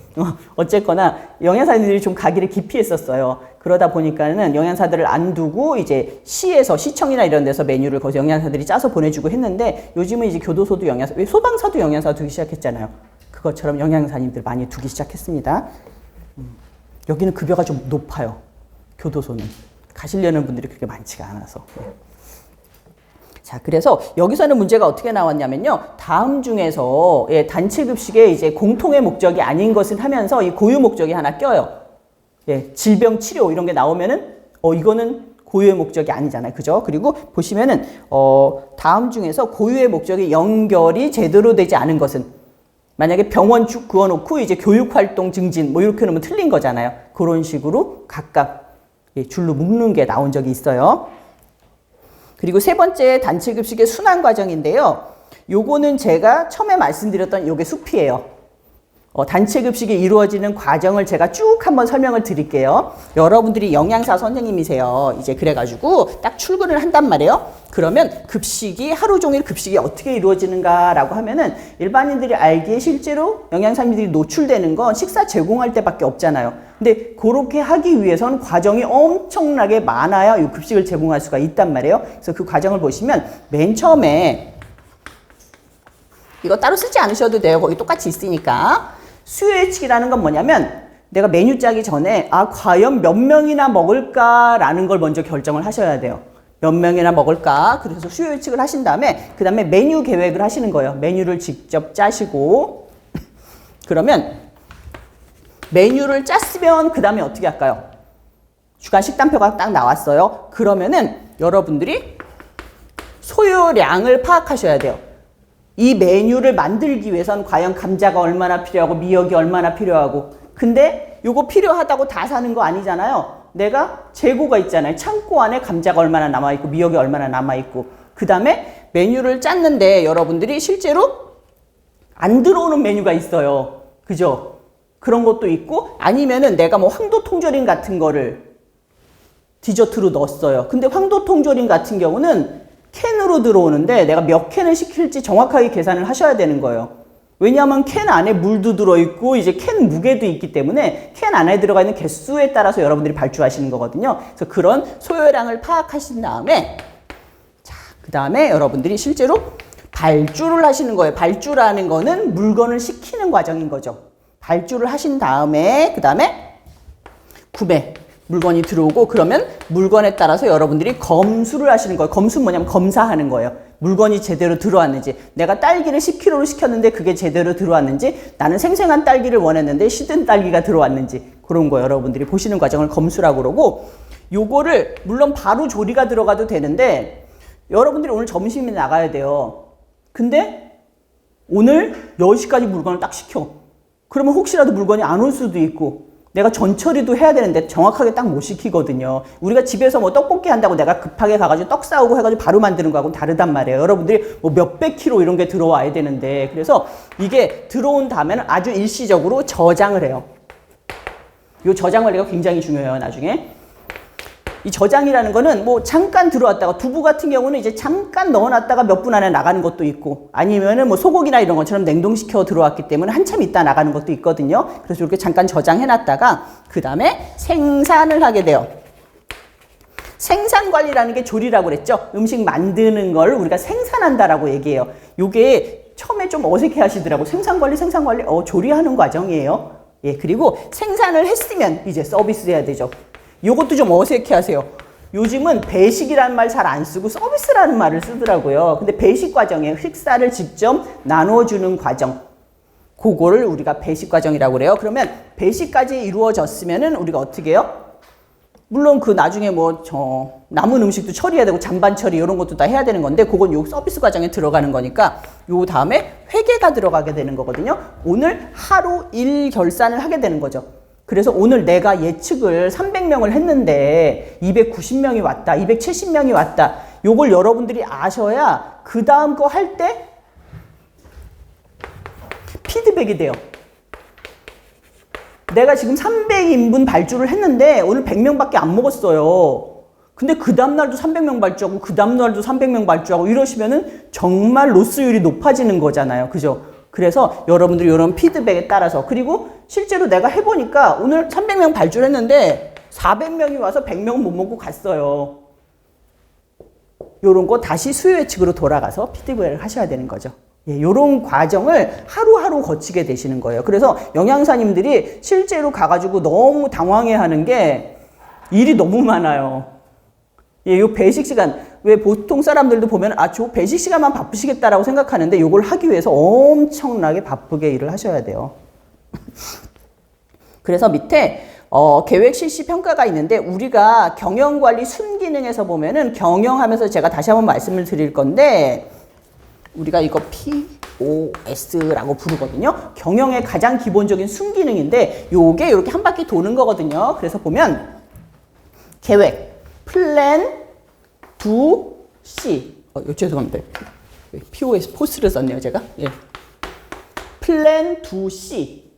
어쨌거나 영양사들이 좀 가기를 기피했었어요. 그러다 보니까는 영양사들을 안 두고 이제 시청이나 이런 데서 메뉴를 거기서 영양사들이 짜서 보내주고 했는데, 요즘은 이제 교도소도 왜 소방사도 영양사 두기 시작했잖아요. 그것처럼 영양사님들 많이 두기 시작했습니다. 여기는 급여가 좀 높아요. 교도소는 가시려는 분들이 그렇게 많지가 않아서. 자, 그래서 여기서는 문제가 어떻게 나왔냐면요. 다음 중에서 단체 급식의 이제 공통의 목적이 아닌 것을 하면서 이 고유 목적이 하나 껴요. 질병 치료 이런 게 나오면은 이거는 고유의 목적이 아니잖아요. 그죠? 그리고 보시면은 다음 중에서 고유의 목적이 연결이 제대로 되지 않은 것은, 만약에 병원 쭉 그어놓고 이제 교육활동 증진 뭐 이렇게 놓으면 틀린 거잖아요. 그런 식으로 각각 줄로 묶는 게 나온 적이 있어요. 그리고 세 번째 단체 급식의 순환 과정인데요. 요거는 제가 처음에 말씀드렸던 요게 숲이에요. 단체 급식이 이루어지는 과정을 제가 쭉 한번 설명을 드릴게요. 여러분들이 영양사 선생님이세요. 이제 그래가지고 딱 출근을 한단 말이에요. 그러면 급식이 하루 종일 급식이 어떻게 이루어지는가라고 하면은 일반인들이 알기에 실제로 영양사님들이 노출되는 건 식사 제공할 때밖에 없잖아요. 근데 그렇게 하기 위해서는 과정이 엄청나게 많아야 이 급식을 제공할 수가 있단 말이에요. 그래서 그 과정을 보시면 맨 처음에 이거 따로 쓰지 않으셔도 돼요. 거기 똑같이 있으니까. 수요 예측이라는 건 뭐냐면 내가 메뉴 짜기 전에 과연 몇 명이나 먹을까라는 걸 먼저 결정을 하셔야 돼요. 몇 명이나 먹을까? 그래서 수요 예측을 하신 다음에 그 다음에 메뉴 계획을 하시는 거예요. 메뉴를 직접 짜시고 그러면 메뉴를 짰으면 그 다음에 어떻게 할까요? 주간 식단표가 딱 나왔어요. 그러면은 여러분들이 소요량을 파악하셔야 돼요. 이 메뉴를 만들기 위해서는 과연 감자가 얼마나 필요하고 미역이 얼마나 필요하고, 근데 요거 필요하다고 다 사는 거 아니잖아요. 내가 재고가 있잖아요. 창고 안에 감자가 얼마나 남아있고 미역이 얼마나 남아있고, 그 다음에 메뉴를 짰는데 여러분들이 실제로 안 들어오는 메뉴가 있어요. 그죠? 그런 것도 있고, 아니면은 내가 뭐 황도통조림 같은 거를 디저트로 넣었어요. 근데 황도통조림 같은 경우는 캔으로 들어오는데 내가 몇 캔을 시킬지 정확하게 계산을 하셔야 되는 거예요. 왜냐하면 캔 안에 물도 들어있고 이제 캔 무게도 있기 때문에 캔 안에 들어가 있는 개수에 따라서 여러분들이 발주하시는 거거든요. 그래서 그런 소요량을 파악하신 다음에 그 다음에 여러분들이 실제로 발주를 하시는 거예요. 발주라는 거는 물건을 시키는 과정인 거죠. 발주를 하신 다음에 그 다음에 구매 물건이 들어오고, 그러면 물건에 따라서 여러분들이 검수를 하시는 거예요. 검수는 뭐냐면 검사하는 거예요. 물건이 제대로 들어왔는지, 내가 딸기를 10kg를 시켰는데 그게 제대로 들어왔는지, 나는 생생한 딸기를 원했는데 시든 딸기가 들어왔는지, 그런 거 여러분들이 보시는 과정을 검수라고 그러고, 요거를 물론 바로 조리가 들어가도 되는데 여러분들이 오늘 점심에 나가야 돼요. 근데 오늘 10시까지 물건을 딱 시켜. 그러면 혹시라도 물건이 안 올 수도 있고 내가 전처리도 해야 되는데 정확하게 딱 못 시키거든요. 우리가 집에서 뭐 떡볶이 한다고 내가 급하게 가가지고 떡 싸오고 해가지고 바로 만드는 거하고는 다르단 말이에요. 여러분들이 뭐 몇백 킬로 이런 게 들어와야 되는데, 그래서 이게 들어온 다음에는 아주 일시적으로 저장을 해요. 이 저장 관리가 굉장히 중요해요, 나중에. 이 저장이라는 거는 뭐 잠깐 들어왔다가, 두부 같은 경우는 이제 잠깐 넣어놨다가 몇 분 안에 나가는 것도 있고, 아니면은 뭐 소고기나 이런 것처럼 냉동시켜 들어왔기 때문에 한참 있다 나가는 것도 있거든요. 그래서 이렇게 잠깐 저장해놨다가 그 다음에 생산을 하게 돼요. 생산 관리라는 게 조리라고 그랬죠. 음식 만드는 걸 우리가 생산한다라고 얘기해요. 요게 처음에 좀 어색해 하시더라고. 생산 관리, 조리하는 과정이에요. 예, 그리고 생산을 했으면 이제 서비스 해야 되죠. 요것도 좀 어색해 하세요. 요즘은 배식이라는 말 잘 안 쓰고 서비스라는 말을 쓰더라고요. 근데 배식 과정이에요. 식사를 직접 나눠주는 과정. 그거를 우리가 배식 과정이라고 그래요. 그러면 배식까지 이루어졌으면은 우리가 어떻게 해요? 물론 그 나중에 뭐 남은 음식도 처리해야 되고 잔반 처리 이런 것도 다 해야 되는 건데, 그건 요 서비스 과정에 들어가는 거니까 요 다음에 회계가 들어가게 되는 거거든요. 오늘 하루 일 결산을 하게 되는 거죠. 그래서 오늘 내가 예측을 300명을 했는데 290명이 왔다, 270명이 왔다. 요걸 여러분들이 아셔야 그 다음 거 할 때 피드백이 돼요. 내가 지금 300인분 발주를 했는데 오늘 100명밖에 안 먹었어요. 근데 그 다음날도 300명 발주하고 그 다음날도 300명 발주하고 이러시면은 정말 로스율이 높아지는 거잖아요. 그죠? 그래서 여러분들이 이런 피드백에 따라서, 그리고 실제로 내가 해보니까 오늘 300명 발주를 했는데 400명이 와서 100명은 못 먹고 갔어요. 요런 거 다시 수요 예측으로 돌아가서 피드백을 하셔야 되는 거죠. 예, 요런 과정을 하루하루 거치게 되시는 거예요. 그래서 영양사님들이 실제로 가가지고 너무 당황해 하는 게 일이 너무 많아요. 예, 요 배식 시간, 왜 보통 사람들도 보면 저 배식 시간만 바쁘시겠다라고 생각하는데 요걸 하기 위해서 엄청나게 바쁘게 일을 하셔야 돼요. 그래서 밑에 계획 실시 평가가 있는데, 우리가 경영관리 순기능에서 보면은, 경영하면서 제가 다시 한번 말씀을 드릴 건데, 우리가 이거 POS라고 부르거든요. 경영의 가장 기본적인 순기능인데 요게 이렇게 한 바퀴 도는 거거든요. 그래서 보면 계획, 플랜, 두, C. 죄송합니다. POS, 포스를 썼네요, 제가. 예. 플랜, 두, C.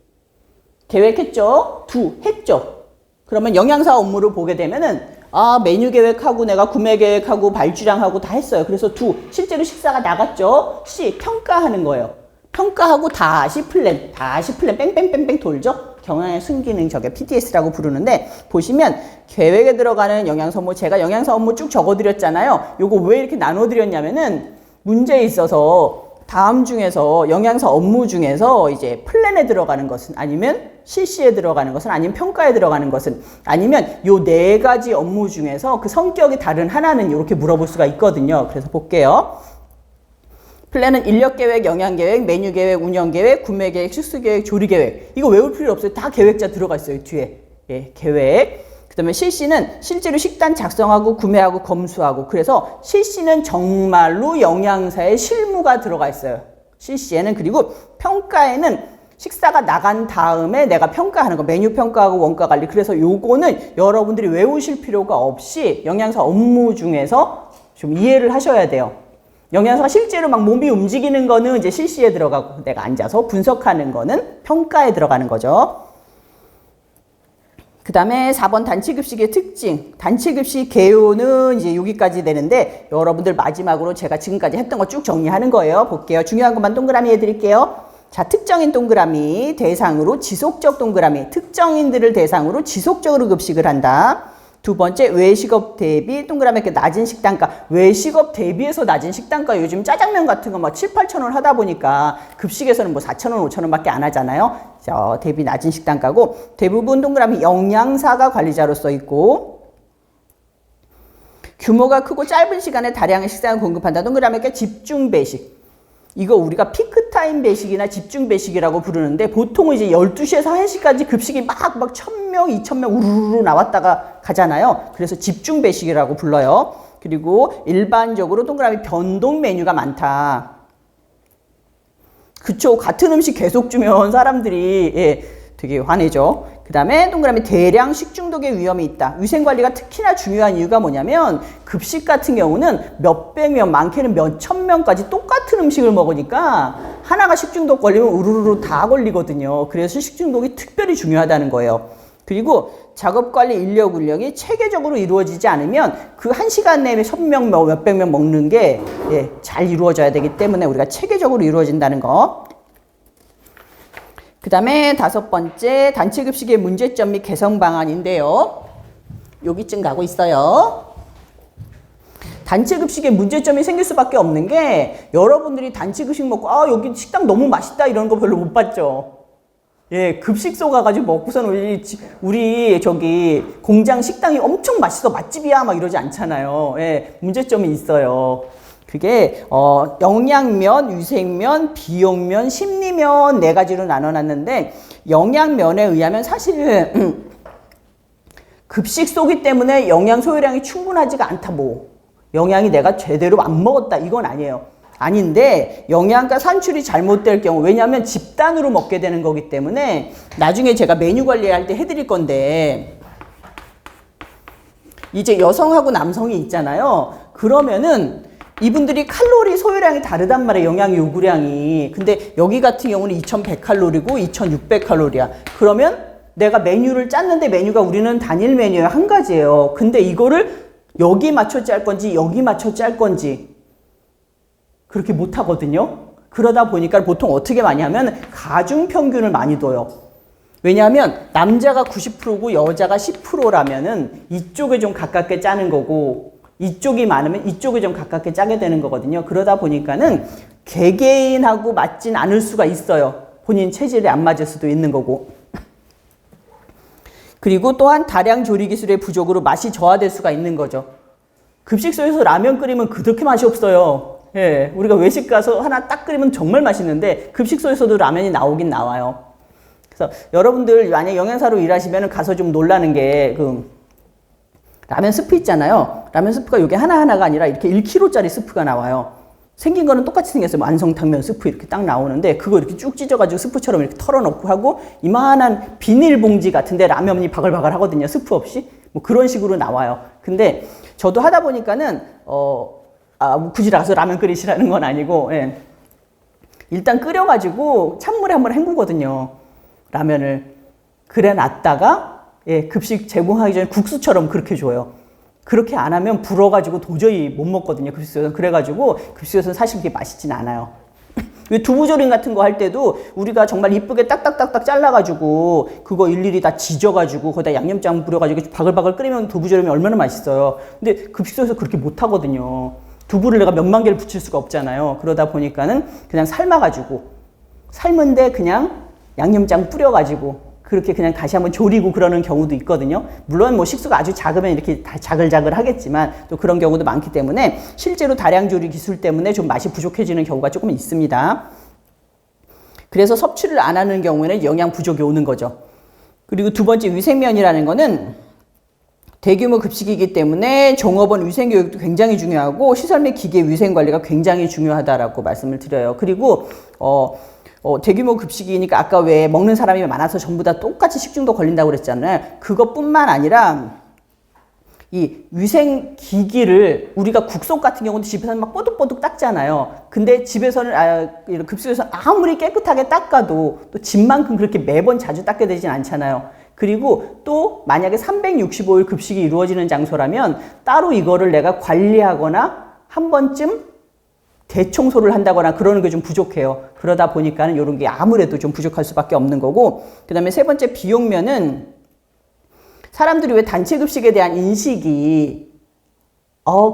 계획했죠? 두, 했죠? 그러면 영양사 업무를 보게 되면은 메뉴 계획하고 내가 구매 계획하고 발주량하고 다 했어요. 그래서 두, 실제로 식사가 나갔죠? C, 평가하는 거예요. 평가하고 다시 플랜 뺑뺑뺑뺑 돌죠? 경영의 순기능, 저게 PDS라고 부르는데, 보시면 계획에 들어가는 영양사 업무, 제가 영양사 업무 쭉 적어드렸잖아요. 요거 왜 이렇게 나눠드렸냐면은 문제에 있어서 다음 중에서 영양사 업무 중에서 이제 플랜에 들어가는 것은, 아니면 실시에 들어가는 것은, 아니면 평가에 들어가는 것은, 아니면 요 네 가지 업무 중에서 그 성격이 다른 하나는 이렇게 물어볼 수가 있거든요. 그래서 볼게요. 플랜은 인력계획, 영양계획, 메뉴계획, 운영계획, 구매계획, 식수계획, 조리계획. 이거 외울 필요 없어요. 다 계획자 들어가 있어요, 뒤에. 예, 계획. 그 다음에 실시는 실제로 식단 작성하고 구매하고 검수하고, 그래서 실시는 정말로 영양사의 실무가 들어가 있어요. 실시에는. 그리고 평가에는 식사가 나간 다음에 내가 평가하는 거, 메뉴 평가하고 원가 관리. 그래서 요거는 여러분들이 외우실 필요가 없이 영양사 업무 중에서 좀 이해를 하셔야 돼요. 영양사가 실제로 막 몸이 움직이는 거는 이제 실시에 들어가고, 내가 앉아서 분석하는 거는 평가에 들어가는 거죠. 그 다음에 4번 단체급식의 특징. 단체급식 개요는 이제 여기까지 되는데, 여러분들 마지막으로 제가 지금까지 했던 거 쭉 정리하는 거예요. 볼게요. 중요한 것만 동그라미 해드릴게요. 자, 특정인 동그라미 대상으로 지속적 동그라미. 특정인들을 대상으로 지속적으로 급식을 한다. 두 번째, 외식업 대비 동그라미 이렇게 낮은 식단가. 외식업 대비해서 낮은 식단가. 요즘 짜장면 같은 거 막 7, 8천 원 하다 보니까 급식에서는 뭐 4천 원, 5천 원밖에 안 하잖아요. 대비 낮은 식단가고, 대부분 동그라미 영양사가 관리자로서 있고, 규모가 크고 짧은 시간에 다량의 식사를 공급한다. 동그라미 이렇게 집중 배식. 이거 우리가 피크타임 배식이나 집중 배식이라고 부르는데, 보통은 이제 12시에서 1시까지 급식이 막 1000명, 2000명 우르르 나왔다가 가잖아요. 그래서 집중 배식이라고 불러요. 그리고 일반적으로 동그라미 변동 메뉴가 많다. 그쵸. 같은 음식 계속 주면 사람들이 예, 되게 화내죠. 그 다음에 동그라미 대량 식중독의 위험이 있다. 위생관리가 특히나 중요한 이유가 뭐냐면 급식 같은 경우는 몇백 명, 많게는 몇천 명까지 똑같은 음식을 먹으니까 하나가 식중독 걸리면 우르르 다 걸리거든요. 그래서 식중독이 특별히 중요하다는 거예요. 그리고 작업관리 인력 운영이 체계적으로 이루어지지 않으면 그 1시간 내에 1000명, 몇백 명 먹는 게 예, 잘 이루어져야 되기 때문에 우리가 체계적으로 이루어진다는 거. 그 다음에 5번째 단체급식의 문제점 및 개선 방안인데요. 여기쯤 가고 있어요. 단체급식에 문제점이 생길 수밖에 없는 게 여러분들이 단체급식 먹고 아 여기 식당 너무 맛있다 이런 거 별로 못 봤죠. 예, 급식소 가가지고 먹고서는 우리 저기 공장 식당이 엄청 맛있어 맛집이야 막 이러지 않잖아요. 예, 문제점이 있어요. 그게 영양면, 위생면, 비용면, 심리면 4가지로 나눠놨는데 영양면에 의하면 사실 급식소기 때문에 영양 소요량이 충분하지가 않다 뭐 영양이 내가 제대로 안 먹었다 이건 아니에요. 아닌데 영양가 산출이 잘못될 경우 왜냐하면 집단으로 먹게 되는 거기 때문에 나중에 제가 메뉴 관리할 때 해드릴 건데 이제 여성하고 남성이 있잖아요. 그러면은 이분들이 칼로리 소요량이 다르단 말이에요. 영양 요구량이. 근데 여기 같은 경우는 2100칼로리고 2600칼로리야. 그러면 내가 메뉴를 짰는데 메뉴가 우리는 단일 메뉴예요. 한 가지예요. 근데 이거를 여기 맞춰 짤 건지 여기 맞춰 짤 건지 그렇게 못 하거든요. 그러다 보니까 보통 어떻게 많이 하면 가중평균을 많이 둬요. 왜냐하면 남자가 90%고 여자가 10%라면은 이쪽에 좀 가깝게 짜는 거고 이쪽이 많으면 이쪽에 좀 가깝게 짜게 되는 거거든요. 그러다 보니까는 개개인하고 맞진 않을 수가 있어요. 본인 체질에 안 맞을 수도 있는 거고. 그리고 또한 다량 조리 기술의 부족으로 맛이 저하될 수가 있는 거죠. 급식소에서 라면 끓이면 그렇게 맛이 없어요. 예, 우리가 외식 가서 하나 딱 끓이면 정말 맛있는데 급식소에서도 라면이 나오긴 나와요. 그래서 여러분들 만약 영양사로 일하시면 가서 좀 놀라는 게 라면 스프 있잖아요. 라면 스프가 이게 하나하나가 아니라 이렇게 1kg짜리 스프가 나와요. 생긴 거는 똑같이 생겼어요. 완성탕면 스프 이렇게 딱 나오는데 그거 이렇게 쭉 찢어가지고 스프처럼 이렇게 털어놓고 하고 이만한 비닐봉지 같은데 라면이 바글바글 하거든요. 스프 없이. 뭐 그런 식으로 나와요. 근데 저도 하다 보니까는 굳이 나가서 라면 끓이시라는 건 아니고 예. 일단 끓여가지고 찬물에 한번 헹구거든요. 라면을. 그래 놨다가 예, 급식 제공하기 전에 국수처럼 그렇게 줘요. 그렇게 안 하면 불어가지고 도저히 못 먹거든요. 급식소에서는. 그래가지고 급식소에서는 사실 그렇게 맛있진 않아요. 왜 두부조림 같은 거 할 때도 우리가 정말 이쁘게 딱딱딱딱 잘라가지고 그거 일일이 다 지져가지고 거기다 양념장 뿌려가지고 바글바글 끓이면 두부조림이 얼마나 맛있어요. 근데 급식소에서 그렇게 못 하거든요. 두부를 내가 몇만 개를 붙일 수가 없잖아요. 그러다 보니까는 그냥 삶아가지고 삶은데 그냥 양념장 뿌려가지고 그렇게 그냥 다시 한번 졸이고 그러는 경우도 있거든요. 물론 뭐 식수가 아주 작으면 이렇게 다 자글자글 하겠지만 또 그런 경우도 많기 때문에 실제로 다량 조리 기술 때문에 좀 맛이 부족해지는 경우가 조금 있습니다. 그래서 섭취를 안 하는 경우에는 영양 부족이 오는 거죠. 그리고 두 번째 위생면이라는 거는 대규모 급식이기 때문에 종업원 위생교육도 굉장히 중요하고 시설 및 기계 위생관리가 굉장히 중요하다라고 말씀을 드려요. 그리고 대규모 급식이니까 아까 왜 먹는 사람이 많아서 전부 다 똑같이 식중독 걸린다고 그랬잖아요. 그것뿐만 아니라 이 위생기기를 우리가 국속 같은 경우도 집에서는 막 뽀득뽀득 닦잖아요. 근데 집에서는 급식에서 아무리 깨끗하게 닦아도 또 집만큼 그렇게 매번 자주 닦게 되진 않잖아요. 그리고 또 만약에 365일 급식이 이루어지는 장소라면 따로 이거를 내가 관리하거나 한 번쯤 대청소를 한다거나 그러는 게 좀 부족해요. 그러다 보니까는 이런 게 아무래도 좀 부족할 수밖에 없는 거고, 그 다음에 세 번째 비용면은 사람들이 왜 단체 급식에 대한 인식이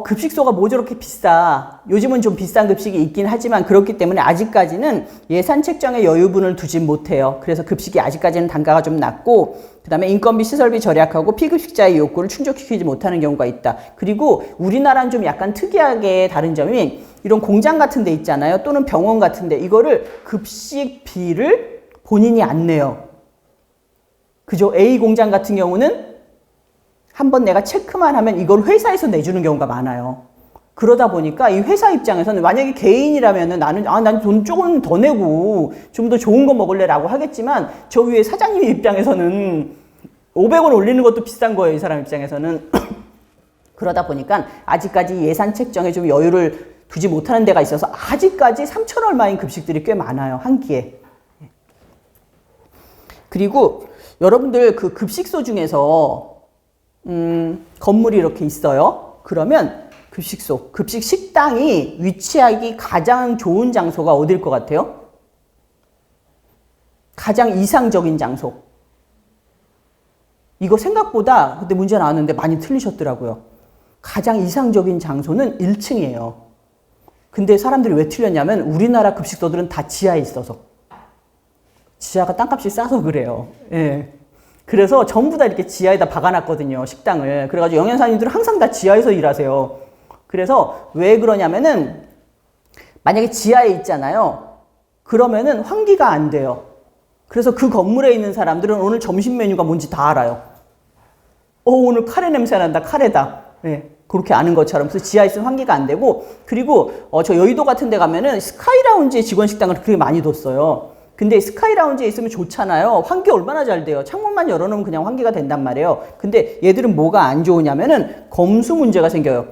급식소가 뭐 저렇게 비싸. 요즘은 좀 비싼 급식이 있긴 하지만 그렇기 때문에 아직까지는 예산 책정에 여유분을 두지 못해요. 그래서 급식이 아직까지는 단가가 좀 낮고, 그 다음에 인건비 시설비 절약하고 피급식자의 욕구를 충족시키지 못하는 경우가 있다. 그리고 우리나라는 좀 약간 특이하게 다른 점이 이런 공장 같은 데 있잖아요. 또는 병원 같은 데 이거를 급식비를 본인이 안 내요. 그죠? A 공장 같은 경우는 한번 내가 체크만 하면 이걸 회사에서 내주는 경우가 많아요. 그러다 보니까 이 회사 입장에서는 만약에 개인이라면은 난 돈 조금 더 내고 좀 더 좋은 거 먹을래라고 하겠지만 저 위에 사장님 입장에서는 500원 올리는 것도 비싼 거예요. 이 사람 입장에서는. 그러다 보니까 아직까지 예산 책정에 좀 여유를 두지 못하는 데가 있어서 아직까지 3천 얼마인 급식들이 꽤 많아요. 한 끼에. 그리고 여러분들 그 급식소 중에서 건물이 이렇게 있어요. 그러면 급식소, 급식 식당이 위치하기 가장 좋은 장소가 어딜 것 같아요? 가장 이상적인 장소. 이거 생각보다 그때 문제 나왔는데 많이 틀리셨더라고요. 가장 이상적인 장소는 1층이에요. 근데 사람들이 왜 틀렸냐면 우리나라 급식소들은 다 지하에 있어서. 지하가 땅값이 싸서 그래요. 예. 그래서 전부 다 이렇게 지하에다 박아놨거든요. 식당을. 그래가지고 영양사님들은 항상 다 지하에서 일하세요. 그래서 왜 그러냐면은 만약에 지하에 있잖아요. 그러면은 환기가 안 돼요. 그래서 그 건물에 있는 사람들은 오늘 점심 메뉴가 뭔지 다 알아요. 오늘 카레 냄새 난다. 카레다. 네, 그렇게 아는 것처럼. 그래서 지하에 있으면 환기가 안 되고, 그리고 저 여의도 같은 데 가면은 스카이라운지에 직원 식당을 그렇게 많이 뒀어요. 근데 스카이라운지에 있으면 좋잖아요. 환기 얼마나 잘 돼요. 창문만 열어놓으면 그냥 환기가 된단 말이에요. 근데 얘들은 뭐가 안 좋으냐면은 검수 문제가 생겨요.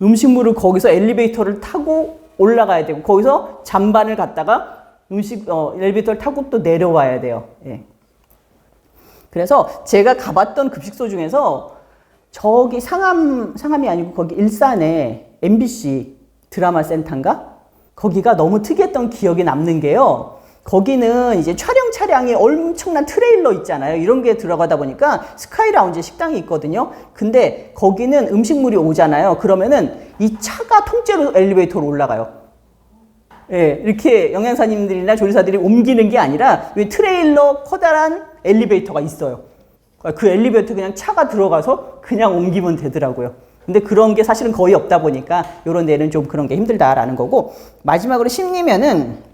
음식물을 거기서 엘리베이터를 타고 올라가야 되고, 거기서 잠반을 갔다가 엘리베이터를 타고 또 내려와야 돼요. 예. 그래서 제가 가봤던 급식소 중에서 저기 상암이 아니고 거기 일산에 MBC 드라마 센터인가? 거기가 너무 특이했던 기억이 남는 게요. 거기는 이제 촬영 차량이 엄청난 트레일러 있잖아요. 이런 게 들어가다 보니까 스카이라운지 식당이 있거든요. 근데 거기는 음식물이 오잖아요. 그러면은 이 차가 통째로 엘리베이터로 올라가요. 예, 이렇게 영양사님들이나 조리사들이 옮기는 게 아니라 이 트레일러 커다란 엘리베이터가 있어요. 그 엘리베이터 그냥 차가 들어가서 그냥 옮기면 되더라고요. 근데 그런 게 사실은 거의 없다 보니까 이런 데는 좀 그런 게 힘들다라는 거고, 마지막으로 심리면은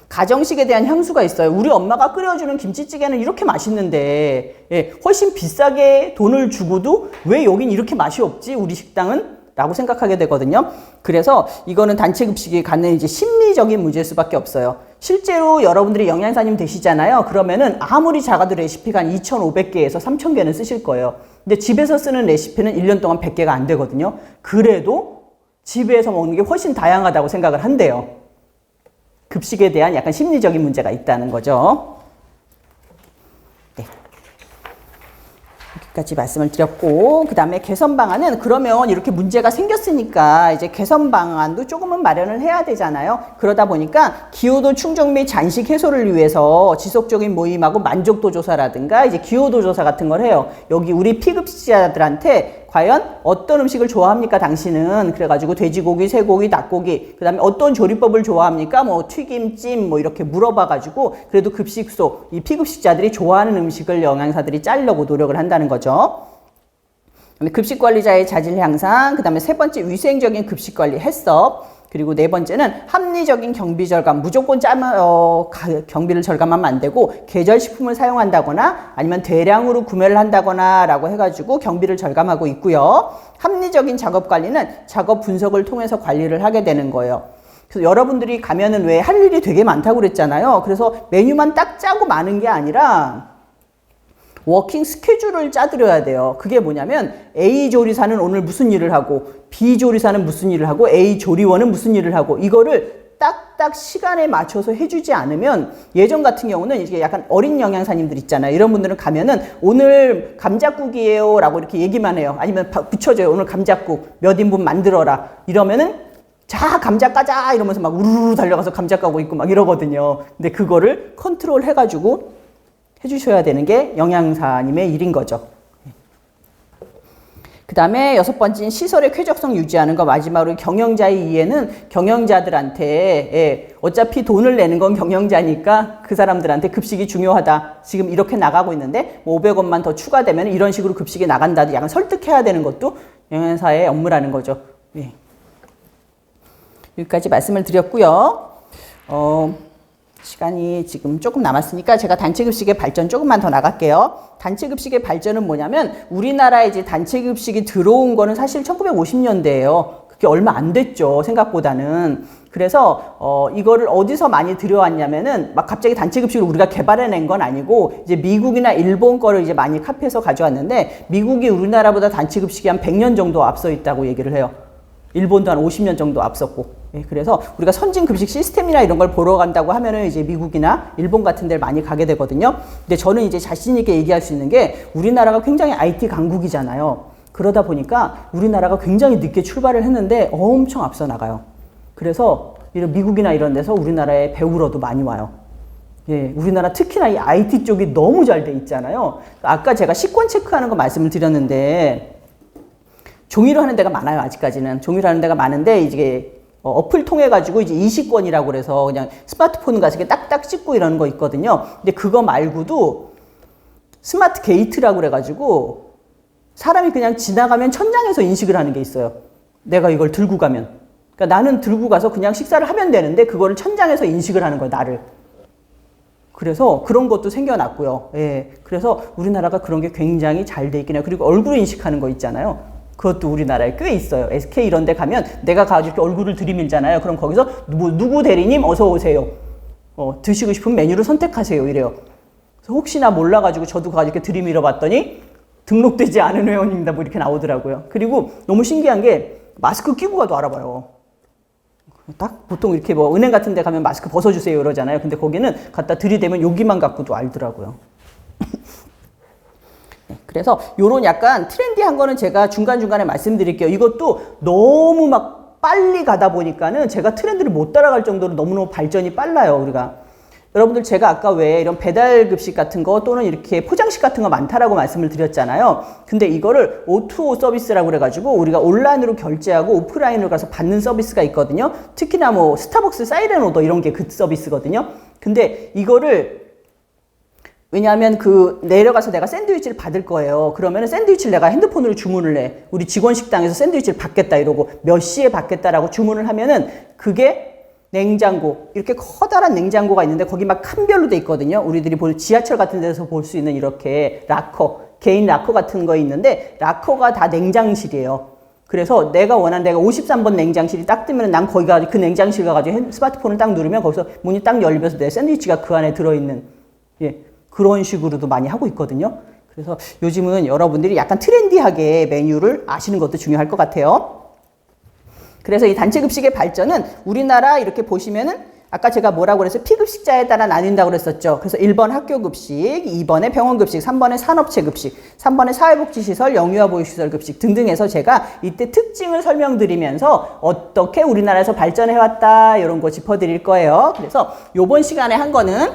가정식에 대한 향수가 있어요. 우리 엄마가 끓여주는 김치찌개는 이렇게 맛있는데, 예, 훨씬 비싸게 돈을 주고도 왜 여긴 이렇게 맛이 없지? 우리 식당은? 라고 생각하게 되거든요. 그래서 이거는 단체 급식이 갖는 이제 심리적인 문제일 수밖에 없어요. 실제로 여러분들이 영양사님 되시잖아요. 그러면은 아무리 작아도 레시피가 한 2,500개에서 3,000개는 쓰실 거예요. 근데 집에서 쓰는 레시피는 1년 동안 100개가 안 되거든요. 그래도 집에서 먹는 게 훨씬 다양하다고 생각을 한대요. 급식에 대한 약간 심리적인 문제가 있다는 거죠. 네. 여기까지 말씀을 드렸고, 그 다음에 개선 방안은 그러면 이렇게 문제가 생겼으니까 이제 개선 방안도 조금은 마련을 해야 되잖아요. 그러다 보니까 기호도 충족 및 잔식 해소를 위해서 지속적인 모임하고 만족도 조사라든가 이제 기호도 조사 같은 걸 해요. 여기 우리 피급식자들한테 과연 어떤 음식을 좋아합니까 당신은? 그래가지고 돼지고기, 쇠고기, 닭고기, 그 다음에 어떤 조리법을 좋아합니까? 뭐 튀김, 찜 뭐 이렇게 물어봐가지고 그래도 급식소, 이 피급식자들이 좋아하는 음식을 영양사들이 짜려고 노력을 한다는 거죠. 급식관리자의 자질 향상, 그 다음에 세 번째 위생적인 급식관리 해썹, 그리고 네 번째는 합리적인 경비 절감, 무조건 경비를 절감하면 안 되고 계절식품을 사용한다거나 아니면 대량으로 구매를 한다거나 라고 해가지고 경비를 절감하고 있고요. 합리적인 작업 관리는 작업 분석을 통해서 관리를 하게 되는 거예요. 그래서 여러분들이 가면은 왜 할 일이 되게 많다고 그랬잖아요. 그래서 메뉴만 딱 짜고 마는 게 아니라 워킹 스케줄을 짜드려야 돼요. 그게 뭐냐면 A 조리사는 오늘 무슨 일을 하고 B 조리사는 무슨 일을 하고 A 조리원은 무슨 일을 하고 이거를 딱딱 시간에 맞춰서 해주지 않으면 예전 같은 경우는 이게 약간 어린 영양사님들 있잖아요. 이런 분들은 가면은 오늘 감자국이에요 라고 이렇게 얘기만 해요. 아니면 붙여줘요. 오늘 감자국 몇 인분 만들어라. 이러면은 자 감자 까자 이러면서 막 우르르 달려가서 감자 까고 있고 막 이러거든요. 근데 그거를 컨트롤 해가지고 해주셔야 되는 게 영양사님의 일인 거죠. 그 다음에 여섯 번째는 시설의 쾌적성 유지하는 거. 마지막으로 경영자의 이해는 경영자들한테 어차피 돈을 내는 건 경영자니까 그 사람들한테 급식이 중요하다. 지금 이렇게 나가고 있는데 뭐 500원만 더 추가되면 이런 식으로 급식이 나간다. 약간 설득해야 되는 것도 영양사의 업무라는 거죠. 예. 여기까지 말씀을 드렸고요. 시간이 지금 조금 남았으니까 제가 단체급식의 발전 조금만 더 나갈게요. 단체급식의 발전은 뭐냐면 우리나라에 이제 단체급식이 들어온 거는 사실 1950년대예요. 그게 얼마 안 됐죠. 생각보다는. 그래서 이거를 어디서 많이 들여왔냐면은 막 갑자기 단체 급식을 우리가 개발해낸 건 아니고 이제 미국이나 일본 거를 이제 많이 카피해서 가져왔는데 미국이 우리나라보다 단체 급식이 한 100년 정도 앞서 있다고 얘기를 해요. 일본도 한 50년 정도 앞섰고. 예, 그래서 우리가 선진 급식 시스템이나 이런 걸 보러 간다고 하면은 이제 미국이나 일본 같은 데를 많이 가게 되거든요. 근데 저는 이제 자신 있게 얘기할 수 있는 게 우리나라가 굉장히 IT 강국이잖아요. 그러다 보니까 우리나라가 굉장히 늦게 출발을 했는데 엄청 앞서 나가요. 그래서 이런 미국이나 이런 데서 우리나라에 배우러도 많이 와요. 예, 우리나라 특히나 이 IT 쪽이 너무 잘 돼 있잖아요. 아까 제가 식권 체크하는 거 말씀을 드렸는데 종이로 하는 데가 많아요. 아직까지는 종이로 하는 데가 많은데 이제 어플 통해 가지고 이제 이식권이라고 그래서 그냥 스마트폰 가서 이렇게 딱딱 찍고 이러는 거 있거든요. 근데 그거 말고도 스마트 게이트라고 그래 가지고 사람이 그냥 지나가면 천장에서 인식을 하는 게 있어요. 내가 이걸 들고 가면. 그러니까 나는 들고 가서 그냥 식사를 하면 되는데 그거를 천장에서 인식을 하는 거예요, 나를. 그래서 그런 것도 생겨났고요. 예. 그래서 우리나라가 그런 게 굉장히 잘 돼 있긴 해요. 그리고 얼굴 인식하는 거 있잖아요. 그것도 우리나라에 꽤 있어요. SK 이런 데 가면 내가 가지고 이렇게 얼굴을 들이밀잖아요. 그럼 거기서 누구 대리님 어서 오세요. 드시고 싶은 메뉴를 선택하세요. 이래요. 그래서 혹시나 몰라가지고 저도 가지고 이렇게 들이밀어 봤더니 등록되지 않은 회원입니다. 뭐 이렇게 나오더라고요. 그리고 너무 신기한 게 마스크 끼고 가도 알아봐요. 딱 보통 이렇게 뭐 은행 같은 데 가면 마스크 벗어주세요 이러잖아요. 근데 거기는 갖다 들이대면 여기만 갖고도 알더라고요. 그래서 요런 약간 트렌디한 거는 제가 중간중간에 말씀드릴게요. 이것도 너무 막 빨리 가다 보니까는 제가 트렌드를 못 따라갈 정도로 너무너무 발전이 빨라요, 우리가. 여러분들 제가 아까 왜 이런 배달 급식 같은 거 또는 이렇게 포장식 같은 거 많다라고 말씀을 드렸잖아요. 근데 이거를 O2O 서비스라고 그래가지고 우리가 온라인으로 결제하고 오프라인으로 가서 받는 서비스가 있거든요. 특히나 뭐 스타벅스 사이렌 오더 이런 게 그 서비스거든요. 근데 이거를 왜냐하면 내려가서 내가 샌드위치를 받을 거예요. 그러면 샌드위치를 내가 핸드폰으로 주문을 해. 우리 직원 식당에서 샌드위치를 받겠다 이러고 몇 시에 받겠다라고 주문을 하면은 그게 냉장고, 이렇게 커다란 냉장고가 있는데 거기 막 칸별로 돼 있거든요. 우리들이 지하철 같은 데서 볼 수 있는 이렇게 락커, 개인 락커 같은 거 있는데 락커가 다 냉장실이에요. 그래서 내가 53번 냉장실이 딱 뜨면 난 거기 가서 그 냉장실 가가지고 스마트폰을 딱 누르면 거기서 문이 딱 열려서 내 샌드위치가 그 안에 들어있는, 예, 그런 식으로도 많이 하고 있거든요. 그래서 요즘은 여러분들이 약간 트렌디하게 메뉴를 아시는 것도 중요할 것 같아요. 그래서 이 단체 급식의 발전은 우리나라 이렇게 보시면은 아까 제가 뭐라고 그랬어요? 피급식자에 따라 나뉜다고 그랬었죠. 그래서 1번 학교 급식, 2번에 병원 급식, 3번에 산업체 급식, 3번에 사회복지시설, 영유아 보육시설 급식 등등 해서 제가 이때 특징을 설명드리면서 어떻게 우리나라에서 발전해왔다 이런 거 짚어드릴 거예요. 그래서 요번 시간에 한 거는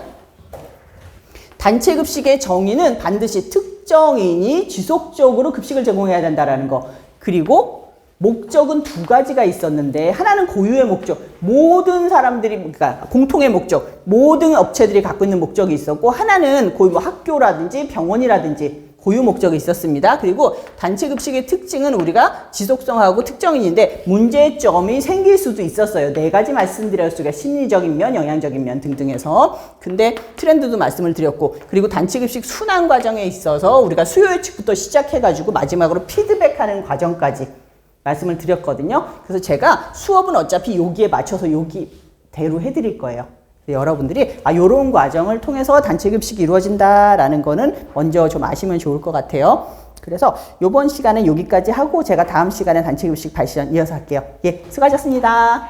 단체 급식의 정의는 반드시 특정인이 지속적으로 급식을 제공해야 된다라는 거. 그리고 목적은 두 가지가 있었는데 하나는 고유의 목적, 모든 사람들이 그러니까 공통의 목적, 모든 업체들이 갖고 있는 목적이 있었고 하나는 고유 학교라든지 병원이라든지 고유 목적이 있었습니다. 그리고 단체 급식의 특징은 우리가 지속성하고 특정인인데 문제점이 생길 수도 있었어요. 네 가지 말씀드렸으니까 심리적인 면, 영양적인 면 등등해서. 근데 트렌드도 말씀을 드렸고 그리고 단체 급식 순환 과정에 있어서 우리가 수요 예측부터 시작해가지고 마지막으로 피드백하는 과정까지 말씀을 드렸거든요. 그래서 제가 수업은 어차피 여기에 맞춰서 여기대로 해드릴 거예요. 여러분들이 요런 과정을 통해서 단체 급식이 이루어진다라는 거는 먼저 좀 아시면 좋을 것 같아요. 그래서 요번 시간은 여기까지 하고 제가 다음 시간에 단체 급식 발전 이어서 할게요. 예, 수고하셨습니다.